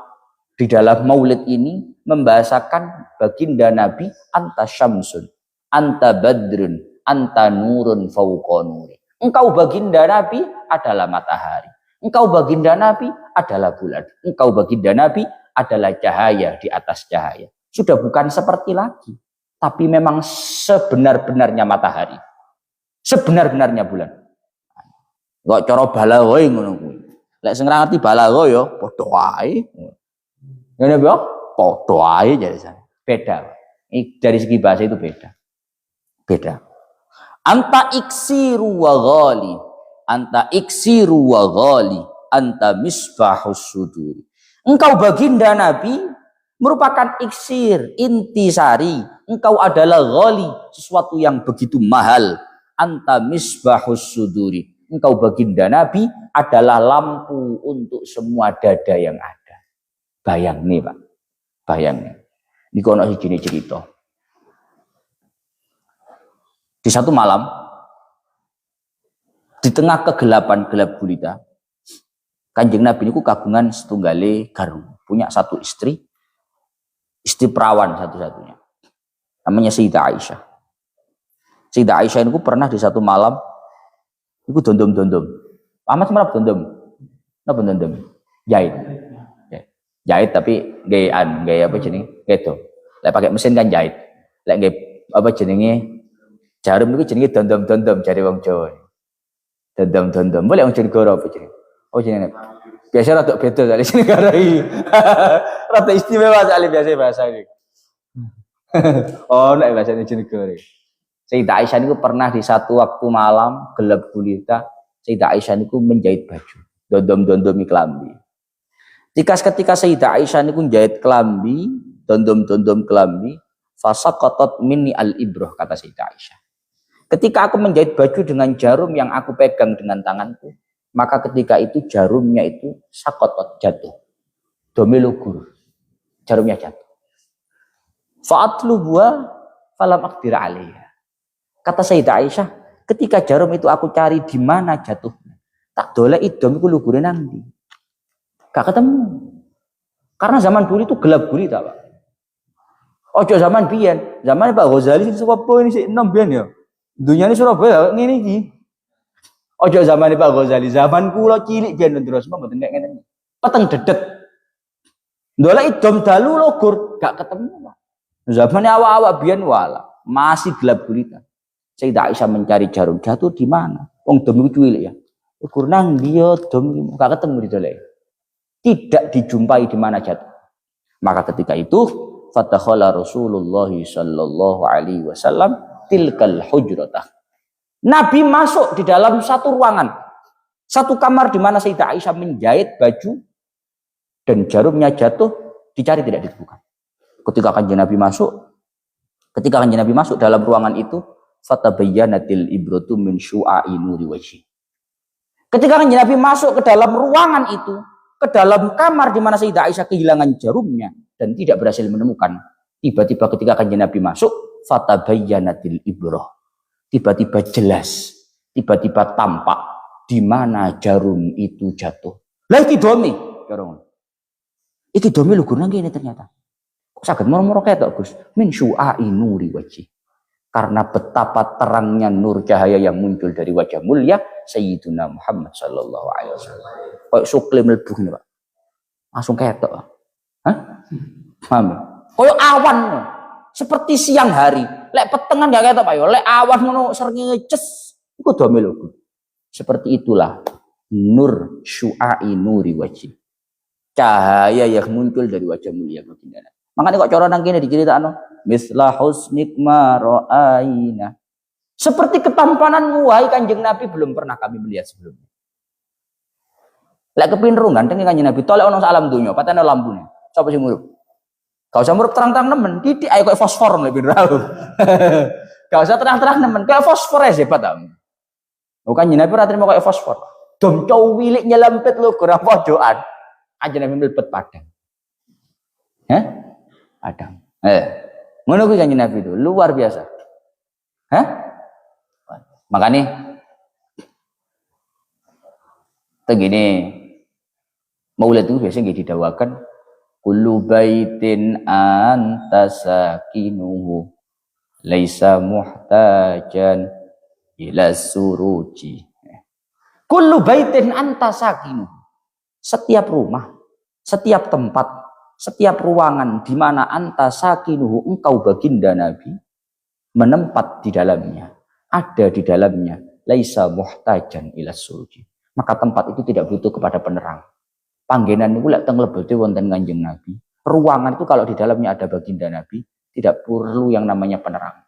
di dalam maulid ini membahasakan baginda Nabi, anta syamsun, anta badrun, anta nurun fauqa nuri. Engkau baginda Nabi adalah matahari. Engkau baginda Nabi adalah bulan. Engkau baginda Nabi adalah cahaya di atas cahaya. Sudah bukan seperti lagi. Tapi memang sebenar-benarnya matahari. Sebenar-benarnya bulan. Kok cara balaghah ngono kuwi. Lek sing ngerti balaghah ya padha wae. Ngene ya padha wae jare sana. Beda. Dari segi bahasa itu beda. Beda. Anta iksiru wa ghali. Anta iksiru wa ghali. Anta misbahus suduri. Engkau baginda Nabi merupakan iksir, intisari. Engkau adalah ghali, sesuatu yang begitu mahal. Anta misbahus suduri. Engkau baginda Nabi adalah lampu untuk semua dada yang ada. Bayang nih Pak. Bayang nih. Ini kono siji cerita. Di satu malam, di tengah kegelapan gelap gulita, Kanjeng Nabi niku kagungan setunggale garwa, punya satu istri perawan satu-satunya. Namanya Sayyidah Aisyah. Sayyidah Aisyah niku pernah di satu malam niku dondom-dondom. Amat merap dondom. Napa dondom? Jahit. Jahit tapi gaya apa jenenge? Gitu. Lek pakai mesin kan jahit. Lek gaya apa jenenge? Jarum niku jenenge dondom-dondom jare wong Jawa. Dondom-dondom. Boleh wong Jawa apa jenenge? Oh jenenge. Biasa rada beda kali sini garai. Rada istimewa kali biasa bahasa ini. Oh, nek bahasa Jawa. Sayyidah Aisyah niku pernah di satu waktu malam gelap gulita, Sayyidah Aisyah niku menjahit baju, dondom-dondomi kelambi. Ketika Sayyidah Aisyah niku menjahit kelambi, dondom-dondom kelambi, fasaqatat minni al-ibrah, kata Sayyidah Aisyah. Ketika aku menjahit baju dengan jarum yang aku pegang dengan tanganku, maka ketika itu jarumnya itu saqatat, jatuh. Domilugur. Jarumnya jatuh. Fa'atlubuha falam aqdir 'alaiha. Kata Sayyidah Aisyah, ketika jarum itu aku cari di mana jatuhnya, tak dolek idom iku lugure nang ndi. Gak ketemu. Karena zaman dulu itu gelap gulita, Pak. Ojo zaman biyen, zaman Pak Ghazali sing sapa ini sik enom biyen ya. Dunyane Surabaya ngene iki. Ojo zaman Pak Ghazali, zaman kula cilik biyen terus mboten kaya ngene. Peteng dedet. Dolek idom dalu logur, gak ketemu, Pak. Zamannya awak-awak biyen wala, masih gelap gulita. Sayyidah Aisyah mencari jarum, jatuh di mana? Wong dom iku cilik ya. Ukur nang dia dom gak ketemu di dolek. Tidak dijumpai di mana jatuh. Maka ketika itu fatakhala Rasulullah sallallahu alaihi wasallam tilkal hujratah. Nabi masuk di dalam satu ruangan, satu kamar di mana Sayyidah Aisyah menjahit baju dan jarumnya jatuh, dicari tidak ditemukan. Ketika Kanjeng Nabi masuk dalam ruangan itu, fatabayyanatil ibratu min syu'a'i nuri wajhi. Ketika Kanjeng Nabi masuk ke dalam ruangan itu, ke dalam kamar di mana Sayyidah Aisyah kehilangan jarumnya dan tidak berhasil menemukan, tiba-tiba ketika Kanjeng Nabi masuk, fatabayyanatil ibrah. Tiba-tiba jelas, tiba-tiba tampak di mana jarum itu jatuh. Lah iki domi, iki domi lugur nang kene ternyata. Kok saged moro-moro ketok, Gus? Min syu'a'i nuri wajhi. Karena betapa terangnya nur cahaya yang muncul dari wajah mulia Sayyidina Muhammad sallallahu alaihi wasallam. Kayak sukle mlebu ngene, Pak. Langsung ketok. Hah? Paham? Kayak awan. Seperti siang hari. Lek petengan gak ketok, Pak yo. Lek awan ngono srengenge ces, iku dome lho. Seperti itulah nur syu'a'i nuri wajhi. Cahaya yang muncul dari wajah mulia baginda. Makanya kok cara nang kene diceritakno, misla husnik ma ra'aina. Seperti ketampananmu wahai Kanjeng Nabi belum pernah kami melihat sebelumnya. Lek kepinru ganteng Kanjeng Nabi tolek ono alam dunya, patene lampune. Sapa sing murup? Gak usah murup terang-terang nemen, titik ae koyo fosfor lek pinru. Gak usah terang-terang nemen, kayak fosfor ae hebat ta. Bukan Kanjeng Nabi ora trimo koyo fosfor. Dom cow wilik nyelempet lho ora pojokan. Kanjeng Nabi mlebet padang. Hah? Padang. Ngono kuwi Kanjeng Nabi itu luar biasa. Hah? Makanya begini Maulid itu biasanya didawakan kullu baitin anta sakinuhu laisa muhtajan ila suruji. Kullu baitin anta sakinuhu, setiap rumah, setiap tempat, setiap ruangan di mana anta sakinuhu, engkau baginda Nabi menempat di dalamnya, ada di dalamnya, laisa muhtajan ila suruji, maka tempat itu tidak butuh kepada penerang. Panggenan itu lek teng lebete wonten Kanjeng Nabi. Ruangan itu kalau di dalamnya ada baginda Nabi, tidak perlu yang namanya penerang.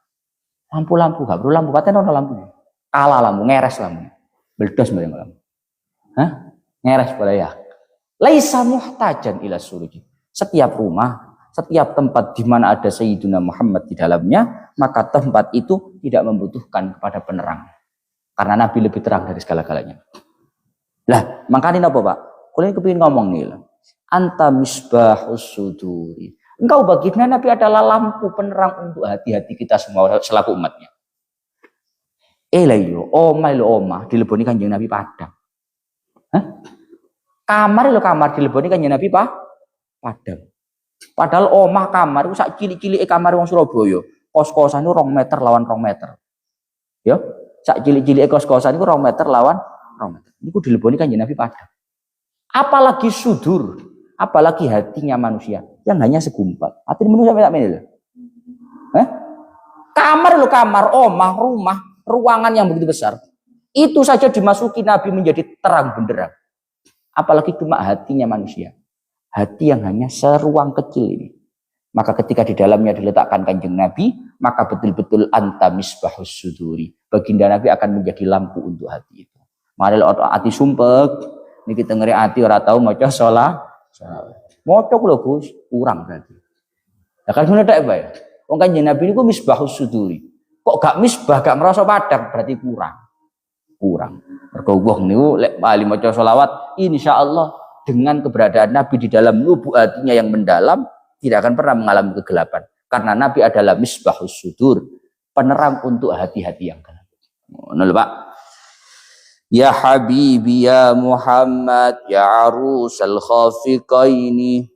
Lampu-lampu, gak perlu lampu, paten ono lampu. Kala lampu, ngeres lampu. Beldos bareng lampu. Hah? Ngeres boleh ya. Laisa muhtajan ila suruji. Setiap rumah, setiap tempat di mana ada Sayyidina Muhammad di dalamnya, maka tempat itu tidak membutuhkan kepada penerang. Karena Nabi lebih terang dari segala-galanya. Lah, makanya apa Pak? Kalian kepingin ngomong nih lah. Anta misbahus suduri. Engkau baginda Nabi adalah lampu penerang untuk hati-hati kita semua selaku umatnya. Layo, omah dileboni Kanjeng Nabi padang. Hah? Kamar dileboni Kanjeng Nabi padang. Padahal omah kamar itu sak cilik-cilik kamar wong Surabaya. Kos-kosan itu 2 meter lawan 2 meter. Ya, sak cilik-cilik kos-kosan itu 2 meter lawan 2 meter. Niku dileboni Kanjeng Nabi padang. Apalagi sudur, apalagi hatinya manusia yang hanya segumpal. Hati manusia tak menil. Kamar, omah, rumah, ruangan yang begitu besar. Itu saja dimasuki Nabi menjadi terang benderang. Apalagi cuma hatinya manusia. Hati yang hanya seruang kecil ini. Maka ketika di dalamnya diletakkan Kanjeng Nabi, maka betul-betul anta misbahus suduri. Baginda Nabi akan menjadi lampu untuk hati itu. Mari hati sumpek. Ini kita ngeri hati ora tahu maca sholat. Maca lho Gus, kurang berarti. Ya kan bener tak ya? Wong Kanjeng Nabi niku misbahus suduri. Kok gak misbah, gak merasa padang, berarti kurang. Mergo wong niku lek bali maca sholawat, insyaallah dengan keberadaan Nabi di dalam lubuk hatinya yang mendalam tidak akan pernah mengalami kegelapan. Karena Nabi adalah misbahus sudur, penerang untuk hati-hati yang gelap. Ngono lho Pak. Ya Habibi ya Muhammad ya arusal khafiqaini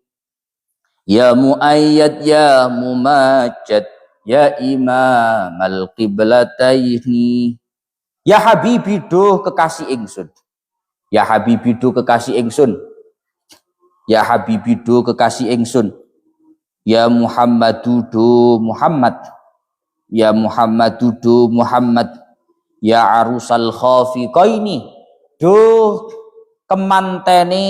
ya muayyad ya mumajjad ya imam al qiblataini. Ya Habibi do kekasih ingsun. Ya Habibi do kekasih ingsun. Ya Habibi do kekasih ingsun. Ya Muhammadu do Muhammad. Ya Muhammadu do Muhammad. Ya arusal khafiqaini, duh kemantene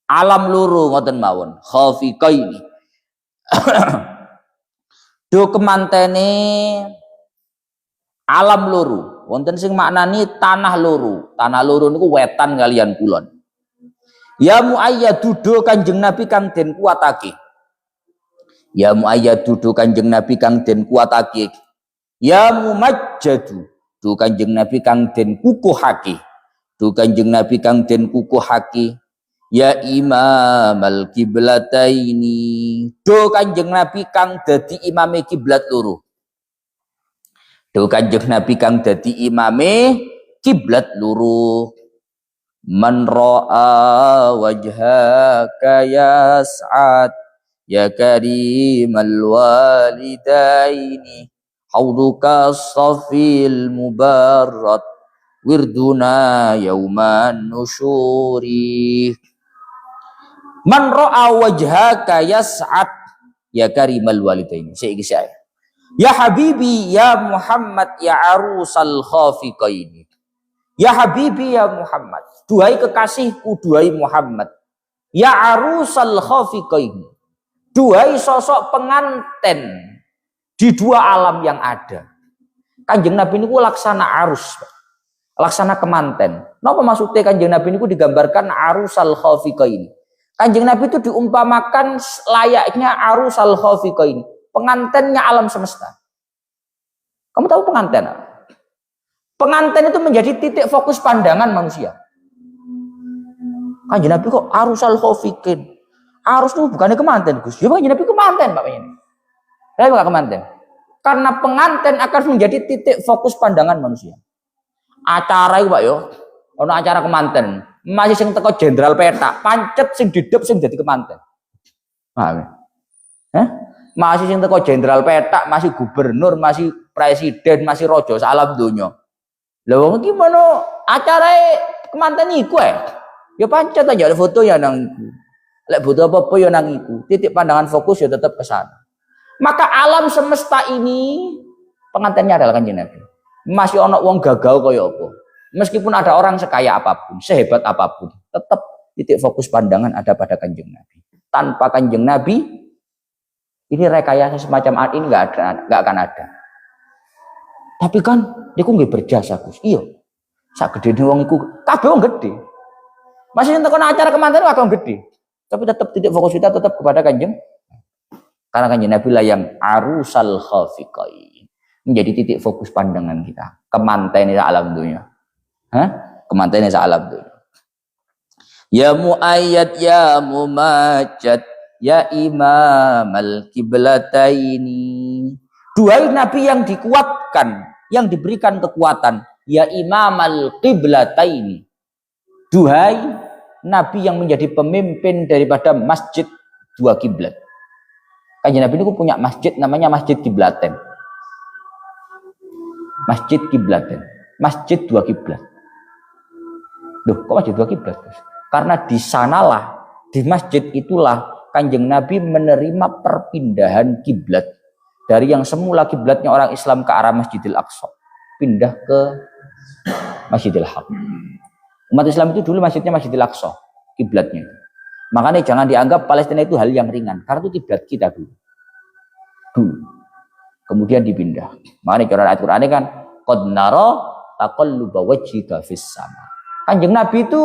alam luru ngoten mawon, khafiqaini. Duh kemantene alam luru, wonten sing maknani tanah luru. Tanah luru niku wetan kalian kulon. Ya muayyadu do Kanjeng Nabi kang den kuatake. Ya muayyad dudu Kanjeng Nabi kang den kuatake. Ya mumajjadu du Kanjeng Nabi kang den kukuhake. Du Kanjeng Nabi kang den kukuhake. Ya imam al qiblataini. Du Kanjeng Nabi kang dadi imame kiblat loro. Du Kanjeng Nabi kang dadi imame kiblat loro. Man ra'a wajhaka yas'ad ya karimal walidaini hauduka safil mubarak wirduna yauman nusyuri. Man ra'a wajhaka yas'ad ya karimal walidaini. Saya ya Habibi ya Muhammad ya arusal khafiqaini. Ya Habibi ya Muhammad, duhai kekasihku, duhai Muhammad. Ya arusal khafiqaini. Duhai sosok penganten di dua alam yang ada. Kanjeng Nabi niku laksana arus, laksana kemanten. Napa maksudnya Kanjeng Nabi niku digambarkan arusal khafiqaini? Kanjeng Nabi itu diumpamakan layaknya arusal khafiqaini, pengantennya alam semesta. Kamu tahu penganten? Penganten itu menjadi titik fokus pandangan manusia. Kanjeng Nabi kok arusal khafiqin? Arus itu bukannya kemanten, Gus. Ya Kanjeng Nabi kemanten, Pak ini. Saya enggak kemanten. Karena penganten akan menjadi titik fokus pandangan manusia. Acara itu Pak yo, ono acara kemanten, masih sing teko jenderal petak, pancet sing didep sing jadi kemanten. Paham ya? Masih sing teko jenderal petak, masih gubernur, masih presiden, masih rojo salam donya. Lah wong iki mono acarae kemanten iku ya pancet aja ada foto ya nang iku. Lek butuh apa-apa ya nang iku. Titik pandangan fokus ya tetap ke sana. Maka alam semesta ini pengantennya adalah Kanjeng Nabi. Masih ono wong gagal kaya apa. Meskipun ada orang sekaya apapun, sehebat apapun, tetap titik fokus pandangan ada pada Kanjeng Nabi. Tanpa Kanjeng Nabi, ini rekayasa semacam ini nggak akan ada. Tapi kan, niku nggih berjasa Gus. Iya. Sak gede wong iku, kabeh wong gede. Masih entek acara kemanten wae wong gede. Tapi tetap titik fokus kita tetap kepada Kanjeng. Karena Kanjeng Nabi lah yang arusal khafiqain. Menjadi titik fokus pandangan kita. Kemanten sak alam dunia. Kemanten sak alam dunia. Ya muayyad ya mumajjad ya imamal kiblataini. Duhai Nabi yang dikuatkan, yang diberikan kekuatan, ya imamal kiblataini. Duhai Nabi yang menjadi pemimpin daripada masjid dua kiblat. Kanjeng Nabi ini punya masjid namanya Masjid Kiblaten. Masjid Kiblaten. Masjid dua kiblat. Loh, kok masjid dua kiblat? Karena di sanalah, di masjid itulah Kanjeng Nabi menerima perpindahan kiblat. Dari yang semula kiblatnya orang Islam ke arah Masjidil Aqsa. Pindah ke Masjidil Haram. Umat Islam itu dulu masjidnya Masjidil Aqsa, kiblatnya. Makanya jangan dianggap Palestina itu hal yang ringan, karena itu kiblat kita dulu. Kemudian dipindah. Makanya cara ayat Qur'an kan qad nara taqalluba wajhika fis sama. Kanjeng Nabi itu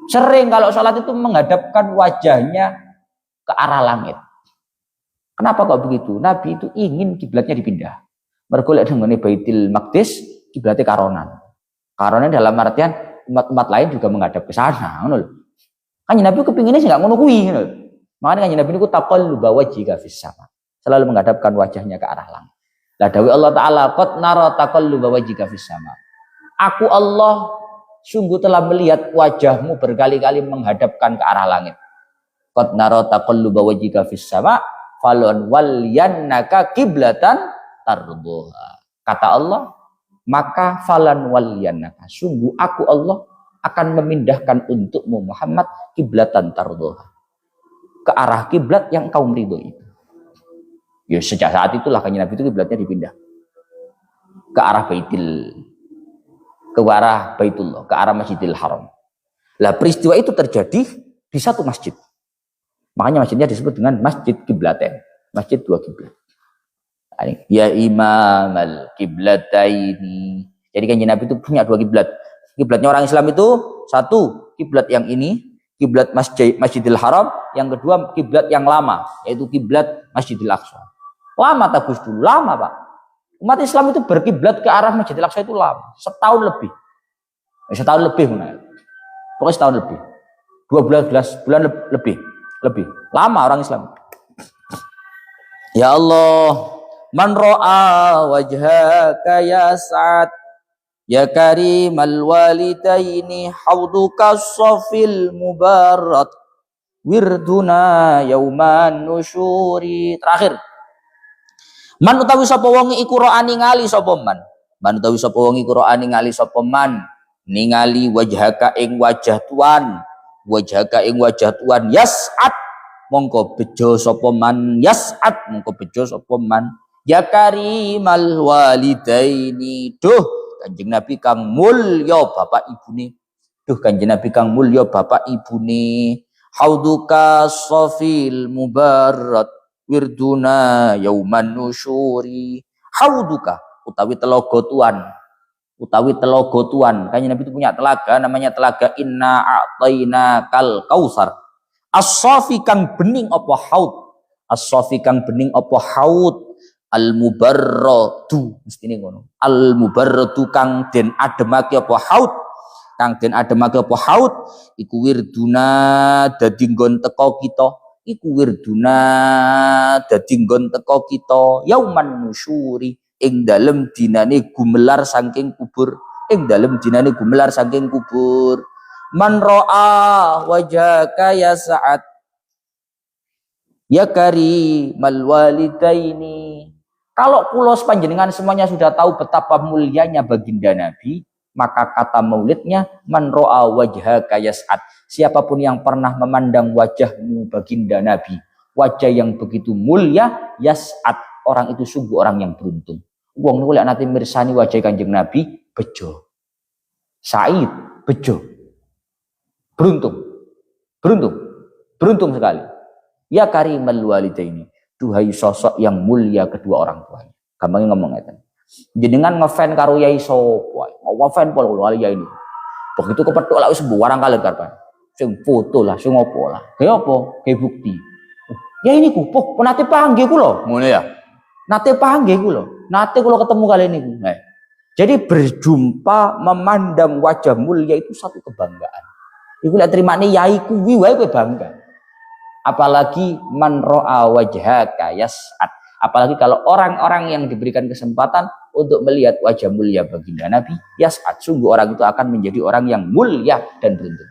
sering kalau sholat itu menghadapkan wajahnya ke arah langit. Kenapa kok begitu? Nabi itu ingin kiblatnya dipindah. Mergo lek nang Baitul Maqdis kiblatnya karonan. Karena dalam artian umat-umat lain juga menghadap ke sana, ngono lho. Kanjeng Nabi kepinginnya sih enggak ngono kuwi, ngono. Makanya Kanjeng Nabi niku taqalluba wajhika fis sama. Selalu menghadapkan wajahnya ke arah langit. Lah dawuh Allah taala qad nara taqalluba wajhika fis sama. Aku Allah sungguh telah melihat wajahmu berkali-kali menghadapkan ke arah langit. Qad nara taqalluba wajhika fis sama falon walyannaka kiblatan tardhuha. Kata Allah, maka falan waliyannaka, sungguh aku Allah akan memindahkan untukmu Muhammad kiblatan tardhuha, ke arah kiblat yang kau meridhoi. Ya sejak saat itulah Kanjeng Nabi itu kiblatnya dipindah ke arah Baitullah, ke arah Masjidil Haram. Lah peristiwa itu terjadi di satu masjid. Makanya masjidnya disebut dengan Masjid Kiblaten, masjid dua kiblat. Ya imamal kiblataini. Jadi Kanjeng Nabi itu punya dua kiblat. Kiblatnya orang Islam itu satu kiblat yang ini, kiblat Masjidil Haram, yang kedua kiblat yang lama, yaitu kiblat Masjidil Aqsa. Lama tabus dulu, lama Pak. Umat Islam itu berkiblat ke arah Masjidil Aqsa itu lama, setahun lebih. Setahun lebih benar. Pokoknya setahun lebih. 12 bulan lebih. Lama orang Islam. Ya Allah, man ra'a wajhaka ya Sa'ad ya karimal walidaini hauduka safil mubarak wirduna yauman nusyuri. Terakhir, man utawi sapa wong iku ro'ani ningali sapa man utawi sapa wong iku ro'ani ningali sapa man ningali wajhaka ing wajah tuan yas'at mongko bejo sapa man yas'at mongko bejo sapa man ya karimal walidaini. Duh Kanjeng Nabi kang mulya bapak ibune, Duh Kanjeng Nabi kang mulya bapak ibune. Hauduka safil mubarrat wirduna yauman nusyuri. Hauduka utawi telaga tuan. Kanjeng Nabi itu punya telaga namanya telaga Inna a'taina kal kausar. As-safi kang bening apa haud. As-safi kang bening apa haud. Al-mubarradu mestine ngono. Al-mubarradu kang den ademake apa haud. Kang den ademake apa haud iku wirduna dadi nggon teko kita. Iku wirduna dadi nggon teko kita yauman nusyuri ing dalem dinane gumelar saking kubur. Ing dalem dinane gumelar saking kubur. Man ra'a wajhaka ya sa'ad ya karimal walidaini. Kalau kula panjenengan semuanya sudah tahu betapa mulianya baginda Nabi, maka kata maulidnya man ra'a wajhaka ya sa'ad. Siapapun yang pernah memandang wajahmu baginda Nabi, wajah yang begitu mulia, yas'ad, orang itu sungguh orang yang beruntung. Wong niku lek nate mirsani wajah Kanjeng Nabi, bejo. Said, bejo. Beruntung sekali. Ya karimal walidaini, duhai sosok yang mulia kedua orang tuanya. Gampangnya ngomong ngeten. Jenengan ngefan karo yai sapa? Ngefan pol wali yai ini. Begitu kepethuk lak wis barang kali kapan. Sing foto lah, sing opo lah. Kayak apa? Kayak bukti. Ya ini ku, nate panggih kula. Ngono ya. Nate panggih kula. Nate kula ketemu kali niku. Jadi berjumpa memandang wajah mulia itu satu kebanggaan. Iku lek trimane yai kuwi wae kowe bangga. Apalagi man ra'a wajhaka yas'ad. Apalagi kalau orang-orang yang diberikan kesempatan untuk melihat wajah mulia baginda Nabi, yas'ad, sungguh orang itu akan menjadi orang yang mulia dan beruntung.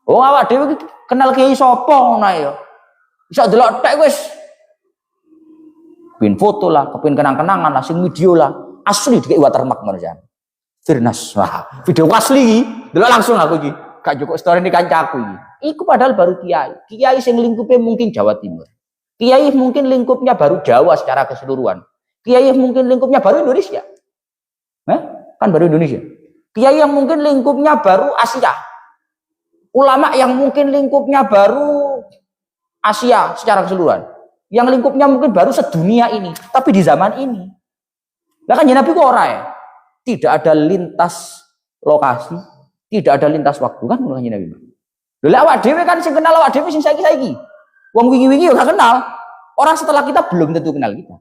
Oh awak dhewe kenal kiai sapa ngono ya. Iso delok tek wis. Pin foto lah, kepin kenang-kenangan lah, sing video lah. Asli dikek watermark ngono jan. Firnas. Wah, video asli delok langsung aku iki. Gak cukup story ini kancaku iki. Iku padahal baru kiai. Kiai sing lingkupnya mungkin Jawa Timur. Kiai mungkin lingkupnya baru Jawa secara keseluruhan. Kiai mungkin lingkupnya baru Indonesia. Kan baru Indonesia. Kiai yang mungkin lingkupnya baru Asia. Ulama yang mungkin lingkupnya baru Asia secara keseluruhan. Yang lingkupnya mungkin baru sedunia ini. Tapi di zaman ini. Lah kan Nabi kok ora ya? Tidak ada lintas lokasi, tidak ada lintas waktu kan mulanya Nabi. Lha awak dhewe kan sing kenal awak dhewe sing saiki-saiki. Wong wingi-wingi yo gak kenal. Orang setelah kita belum tentu kenal kita.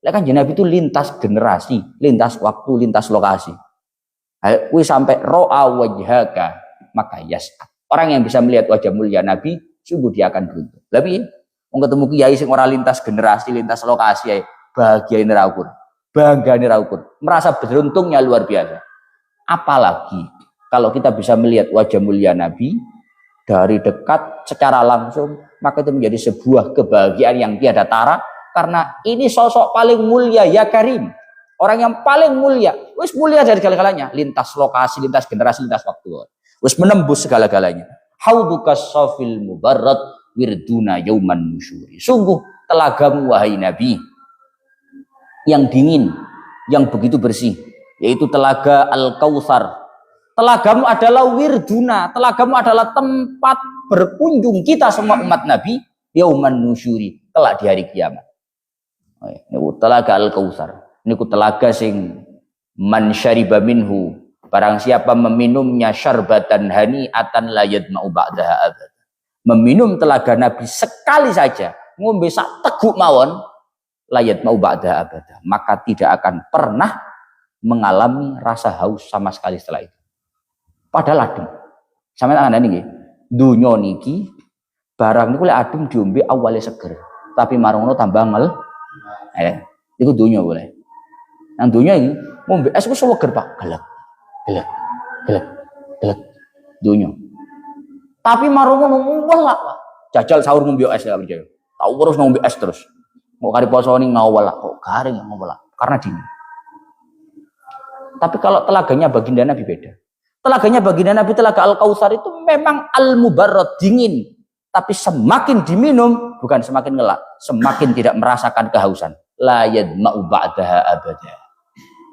Lha kan Nabi itu lintas generasi, lintas waktu, lintas lokasi. Kuwi sampai ro'a wajhaka maka yas'ad. Orang yang bisa melihat wajah mulia Nabi, sungguh dia akan beruntung. Lah piye? Wong ketemu kiai sing ora lintas generasi, lintas lokasi ae, bahagiane ra ukur. Banggane ra ukur. Merasa beruntungnya luar biasa. Apalagi kalau kita bisa melihat wajah mulia Nabi dari dekat secara langsung, maka itu menjadi sebuah kebahagiaan yang tiada tara karena ini sosok paling mulia ya Karim. Orang yang paling mulia, wis mulia dari segala-galanya, lintas lokasi, lintas generasi, lintas waktu. Wis menembus segala-galanya. Haudukas safil mubarrat wirduna yauman nusyuri. Sungguh telagamu wahai Nabi yang dingin, yang begitu bersih, yaitu telaga Al-Kautsar. Telagamu adalah wirduna, telagamu adalah tempat berkunjung kita semua umat Nabi yauman nusyuri, kelak di hari kiamat. Ini telaga Al-Kautsar. Ini telaga sing man syariba minhu, barang siapa meminumnya syarbatan hani'atan la yadma'u ba'daha abad. Meminum telaga Nabi sekali saja, ngombe sak teguk mawon, la yadma'u ba'daha abad, maka tidak akan pernah mengalami rasa haus sama sekali setelah itu. Padahal adem. Sampeyan ngandani nggih, donya niki barang niku lek adem diombe awale seger, tapi marung ngono tambah ngel. Iku donya boleh. Nang donya iki ngombe es wis seger Pak, gelek. Donya. Tapi marung ngono welak, Pak. Jajal sahur ngombe es ya percaya. Tau terus ngombe es terus. Mau kari poso ning ngawelak kok garing ngawelak karena dingin. Tapi kalau telaganya baginda Nabi beda. Telaganya baginda Nabi, telaga Al-Kautsar itu memang al-mubarrad, dingin. Tapi semakin diminum, bukan semakin ngelak, semakin tidak merasakan kehausan. La yadma'u ba'daha abada.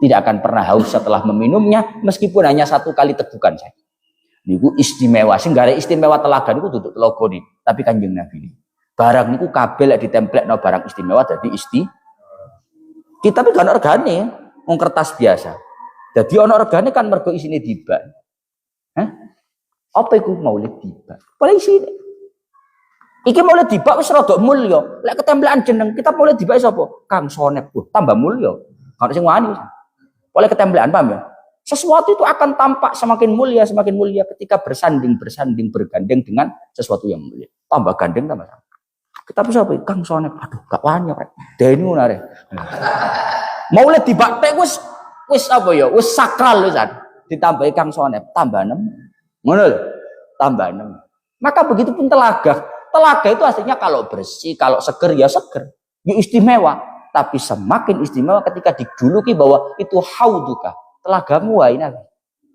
Tidak akan pernah haus setelah meminumnya, meskipun hanya satu kali tegukan saja. Niku istimewa. Sing gare istimewa telaga niku duduk telaga nih, tapi Kanjeng Nabi. Barang niku kabeh lek ditemplekno barang istimewa dadi kita tapi gak ono regane, wong kertas biasa. Dadi ono regane kan mergo isine tiba. Hah? Apa iku maulid tiba? Paling isine. Iki maulid tiba wis rada mulya. Lek ketemplekan jeneng kita maulid tiba sapa? Kang Sonep. Tambah mulya. Ono sing wani. Oleh ketemplekan paham ya? Sesuatu itu akan tampak semakin mulia ketika bersanding, bergandeng dengan sesuatu yang mulia. Tambah gandeng, tambah sama. Kita bisa apa? Kang Sonep, aduh, gak wani Pak. Dene ngono arek. Maulid dibaktek wis apa ya? Wis sakral wisan. Ditambahi Kang Sonep, tambah 6. Ngono lho. Tambah 6. Maka begitu pun telaga. Telaga itu aslinya kalau bersih, kalau seger ya seger. Ya istimewa. Tapi semakin istimewa ketika dijuluki bahwa itu hauduka. Telagamu wae ini.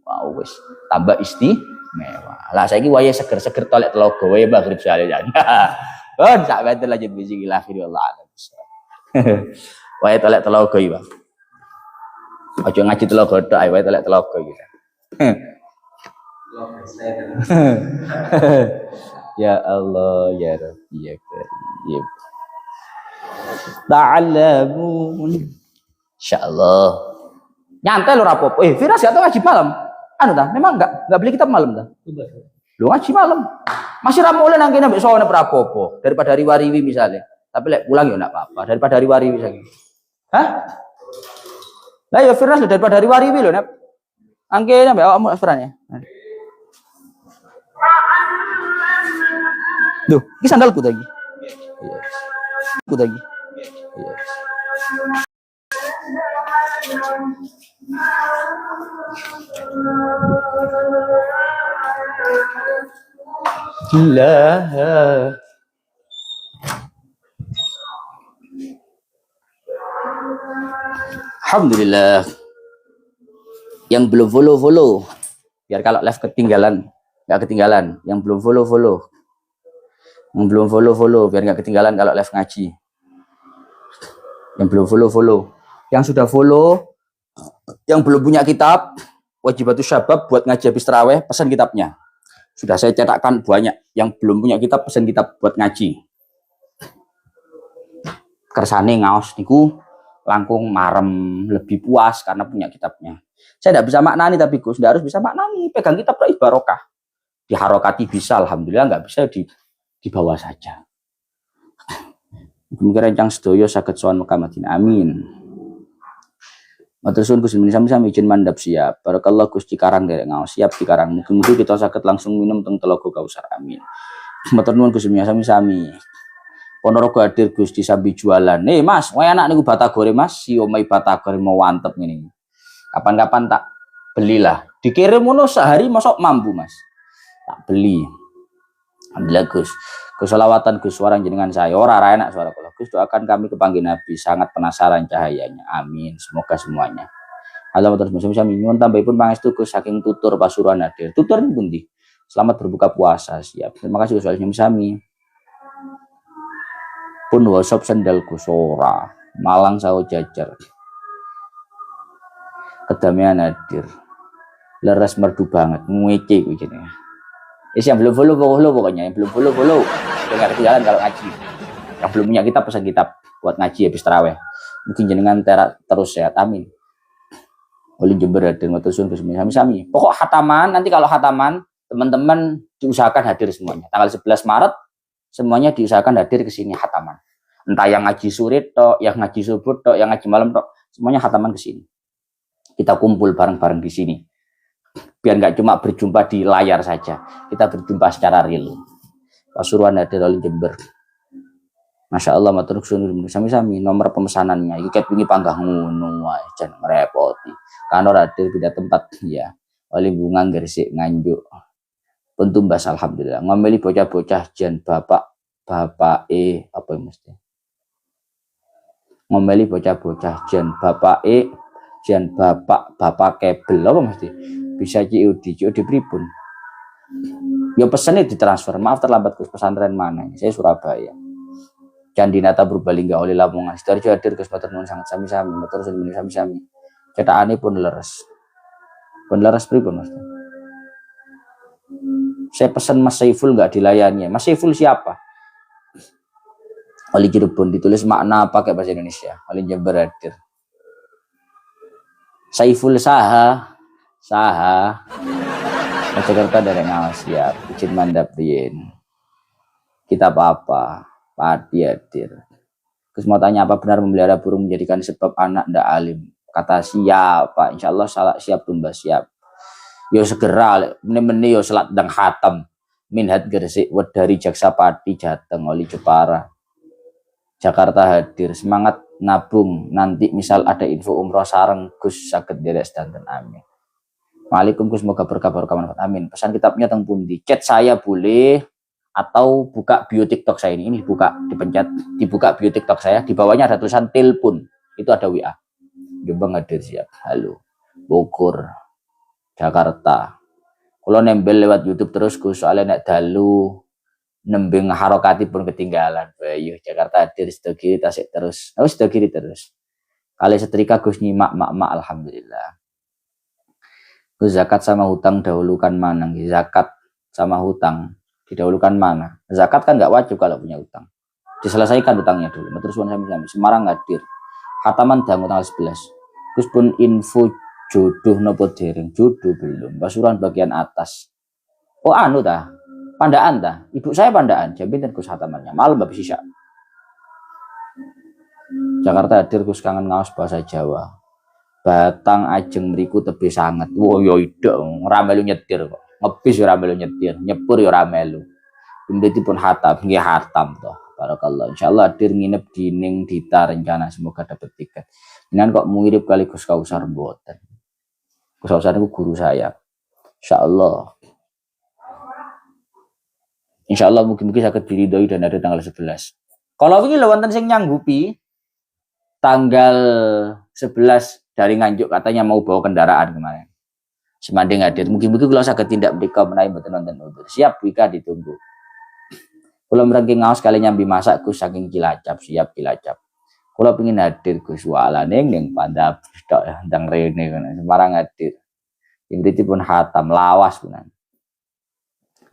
Wow, wis tambah istimewa. Lah saiki wae seger-seger tolek telaga wae maghrib sale jan. Oh, sak betul lanjut bisik akhir Allah alam. Wae tolek telaga iki, Bang. Aja ngaji telaga tok ae wae tolek telaga iki. Ya Allah ya Rabbi ya Karim. Ta'lamun. Insyaallah. Nyantai lo rapopo. Firas gak tau ngaji malam. Anu dah, memang enggak beli kitab malam dah. Lu ngaji malam. Masih ramole nang kene mbek sone rapopo daripada hari wariwi misalnya. Tapi lek pulang ya enggak apa-apa daripada hari wariwi saiki. Hah? Lah ya Firas daripada hari wariwi lho, Nap. Angkene mbek awakmu Firas ya. Duh, iki sandalku tadi. Iya. Aku tadi. Iya. Ilaha. Alhamdulillah. Yang belum follow biar kalau live ketinggalan nggak ketinggalan. Yang belum follow yang belum follow biar nggak ketinggalan kalau live ngaji. Yang belum follow yang sudah follow, yang belum punya kitab Wajibatus Syabab buat ngaji habis tarawih, pesan kitabnya. Sudah saya cetakkan banyak. Yang belum punya kitab pesan kitab buat ngaji. Kersane ngaos niku langkung marem, lebih puas karena punya kitabnya. Saya tidak bisa maknani tapi Gus, tidak harus bisa maknani. Pegang kitab itu barokah. Diharokati bisa, alhamdulillah, nggak bisa di bawah saja. Mungkin rencang sedoyo saged sowan Mekah Madinah. Amin. Matur suwun Gus sami-sami izin mandap siap. Barakallah Gus Cikarang derek ngaos siap Cikarang. Mungkin kita saged langsung minum teng Telaga Kausar. Amin. Matur nuwun Gus sami-sami. Ponorogo hadir Gus disambi jualan. Nih Mas, wae anak niku batagore Mas, si omai batagore mau wantep ngene. Kapan-kapan tak belilah. Dikirim ngono sehari mosok mampu Mas. Tak beli. Alhamdulillah Gus. Keselawatan Gus suara jenengan saya ora enak suara kula. Gus doakan kami kepanggih Nabi, sangat penasaran cahayanya. Amin. Semoga semuanya. Allah terus sami-sami nyuwun tambahipun pangestu Gus saking tutur Pasuruan hadir. Tutur pundi? Selamat berbuka puasa, siap. Terima kasih Gus sami-sami. Pun wasop sendal kusora, Malang sawo jajar. Kedamaian hadir. Leres merdu banget, ngece kuwi jenenge. Yang belum follow pokoknya, yang belum follow. Dengar kejalan kalau ngaji. Yang belum punya kitab pesan kitab buat ngaji habis tarawih. Mungkin jenengan terus sehat, amin. Oleh Jember hadir matur suwun sami-sami. Pokok hataman, nanti kalau hataman teman-teman diusahakan hadir semuanya. Tanggal 11 Maret semuanya diusahakan hadir ke sini hataman. Entah yang ngaji sore tok, yang ngaji subuh tok, yang ngaji malam tok, semuanya hataman ke sini. Kita kumpul bareng-bareng di sini. Biar nggak cuma berjumpa di layar saja, kita berjumpa secara real. Pasuruan hadir oleh Jember. Masya Allah matur nuwun sami-sami. Nomor pemesanannya iki kepingi panggah ngono wae jan ngrepoti. Kanor hadir beda tempat ya. Oleh bunga Gresik Nganjuk. Pun tumbas alhamdulillah. Ngomeli bocah-bocah jan bapak apa mesti. Ngomeli bocah-bocah jan bapak kabel apa mesti. Bisa COD pripun. Ya pesannya ditransfer. Maaf terlambat Gus, pesantren mana? Saya Surabaya. Candinata Purbalingga oleh Lamongan. Sidoarjo hadir Gus matur nuwun sangat sami-sami, matur suwun sami-sami. Cetakane pun leres. Pun leres pripun Mas? Saya pesan Mas Saiful nggak dilayani. Mas Saiful siapa? Oli Cirebon, ditulis makna pakai bahasa Indonesia. Oli Jember hadir. Saiful saha. Jakarta dari ngawas siap. Izin mandap rien. Kita apa? Padi hadir. Terus mau tanya apa benar memelihara burung menjadikan sebab anak ndak alim? Kata siap Pak. Insya Allah salah siap tumbas siap. Yo segera meni yo selat dang hatam. Minhat Gresik Wedari Jaksa Padi Jateng Oli Jepara. Jakarta hadir. Semangat nabung. Nanti misal ada info umroh sareng Gus saged derek sedanten amin. Waalaikumsalam semoga berkah manfaat amin. Pesan kitabnya teng pundi? Chat saya boleh atau buka bio TikTok saya ini dibuka, dibuka bio TikTok saya, di bawahnya ada tulisan telepon, itu ada WA. Jombang hadir siap. Halo. Bogor, Jakarta. Kalau nembel lewat YouTube terus Gus soalnya nek dalu nembeng harokati pun ketinggalan. Bayu Jakarta hadir sedo kiri tasik terus. Oh sedo kiri terus. Kali setrika Gus nyimak mak alhamdulillah. Gus zakat sama hutang dahulukan mana? Zakat sama hutang didahulukan mana? Zakat kan nggak wajib kalau punya utang. Diselesaikan utangnya dulu. Terus sami-sami. Semarang hadir. Khataman dangu tanggal 11. Gus pun info jodoh nopo dereng. Jodoh belum. Basuran bagian atas. Oh anu tah. Pandaan tah. Ibu saya pandaan. Jamin dan Gus khatamannya. Malam habis isya. Jakarta hadir Gus kangen ngaos bahasa Jawa. Batang ajeng mriku tebih sanget. Wo yo idak ora melu nyetir kok. Ngebis ora melu nyetir, nyepur ora melu. Inditipun hatam, nggih hatam toh. Barakallah. Insyaallah hadir nginep di Ning Dita rencana semoga dapat tiket. Jenengan kok mirip kali Gus Kausar mboten. Gus Kausar itu guru saya. Insyaallah. Insyaallah mungkin saged diridhoi dan ada tanggal 11. Kalau wingi lho wonten sing nyanggupi tanggal 11 dari Nganjuk katanya mau bawa kendaraan kemarin. Semanding hadir. Mungkin-mungkin kalau saged tindak mriko menawi mboten nonton utur. Siap Wika ditunggu. Kula merengking ngaos kali nyambi masak Gus saking Cilacap, siap Cilacap. Kula pengin hadir Gus walane ning Pandap tok ndang rene Semarang hadir. Imritipun hatam lawas punan.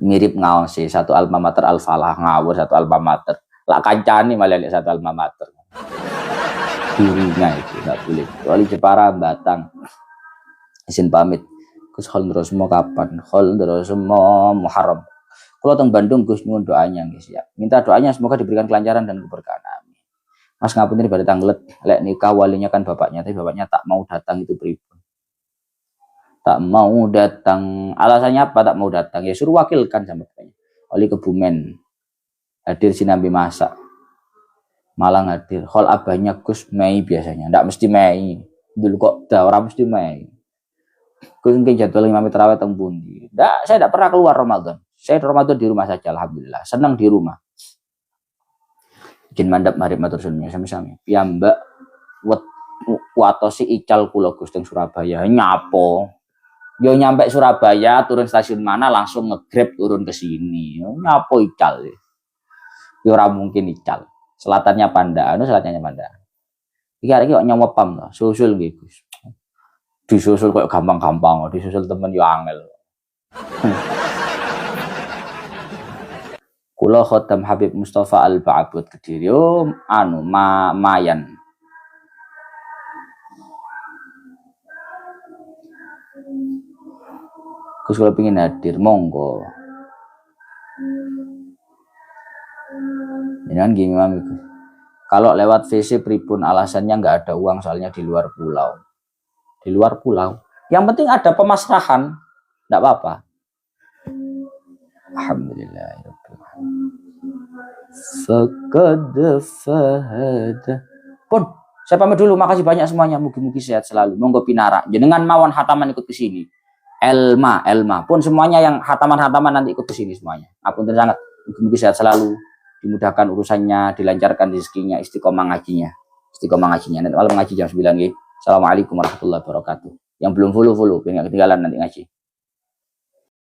Mirip ngaos satu alma mater Al Falah ngawur satu alma mater. Lak kancane malah satu alma mater. Dirinya itu nggak boleh. Wali Jepara Batang. Izin pamit. Gus hol terus mau kapan? Hol terus mau Muharram. Kalau teng Bandung Gus nyuwun doanya guys ya. Minta doanya semoga diberikan kelancaran dan keberkahan. Amin. Mas ngapunten pada tanglet lek nikah walinya kan bapaknya, tapi bapaknya tak mau datang itu pripun? Tak mau datang. Alasannya apa tak mau datang? Ya suruh wakilkan sama bapaknya. Wali Kebumen. Hadir sinambi masak. Malang hadir. Hol abahnya Gus Mei biasanya. Ndak mesti Mei. Dulu kok dah orang mesti Mei. Gus mungkin jadwal imam tarawih teng pundi. Saya tidak pernah keluar Ramadan. Saya Ramadan di rumah saja alhamdulillah. Senang di rumah. Izin mandap marip matur sunnah sami-sami. Piyambak watosi ical kula Gus teng Surabaya. Nyapo. Yo nyampe Surabaya turun stasiun mana langsung nge-Grab turun ke sini. Nyapo ical. Yo ora mungkin ical. Selatannya Pandaan, selatannya Pandaan. Iki kok nyawepam to, susul nggih Gus. Disusul kok gampang-gampang, disusul temen yo angel. Kula Khatam Habib Mustafa Al-Ba'bud Kediri yo Mayan. Gus kula pengin hadir, monggo. Jangan gini mami. Kalau lewat VC pripun alasannya nggak ada uang soalnya di luar pulau. Di luar pulau. Yang penting ada pemasrahan, nggak apa-apa. Alhamdulillah. Faqad fahada. Pun, saya pamit dulu. Makasih banyak semuanya. Mugi-mugi sehat selalu. Monggo pinara. Jenengan mawon hataman ikut ke sini. Elma. Pun semuanya yang hataman nanti ikut ke sini semuanya. Apunten sangat. Mugi-mugi sehat selalu. Dimudahkan urusannya, dilancarkan rezekinya, istiqomah ngajinya. Nanti malam ngaji jam 9 nggih. Assalamualaikum warahmatullahi wabarakatuh. Yang belum follow, pengen ketinggalan nanti ngaji.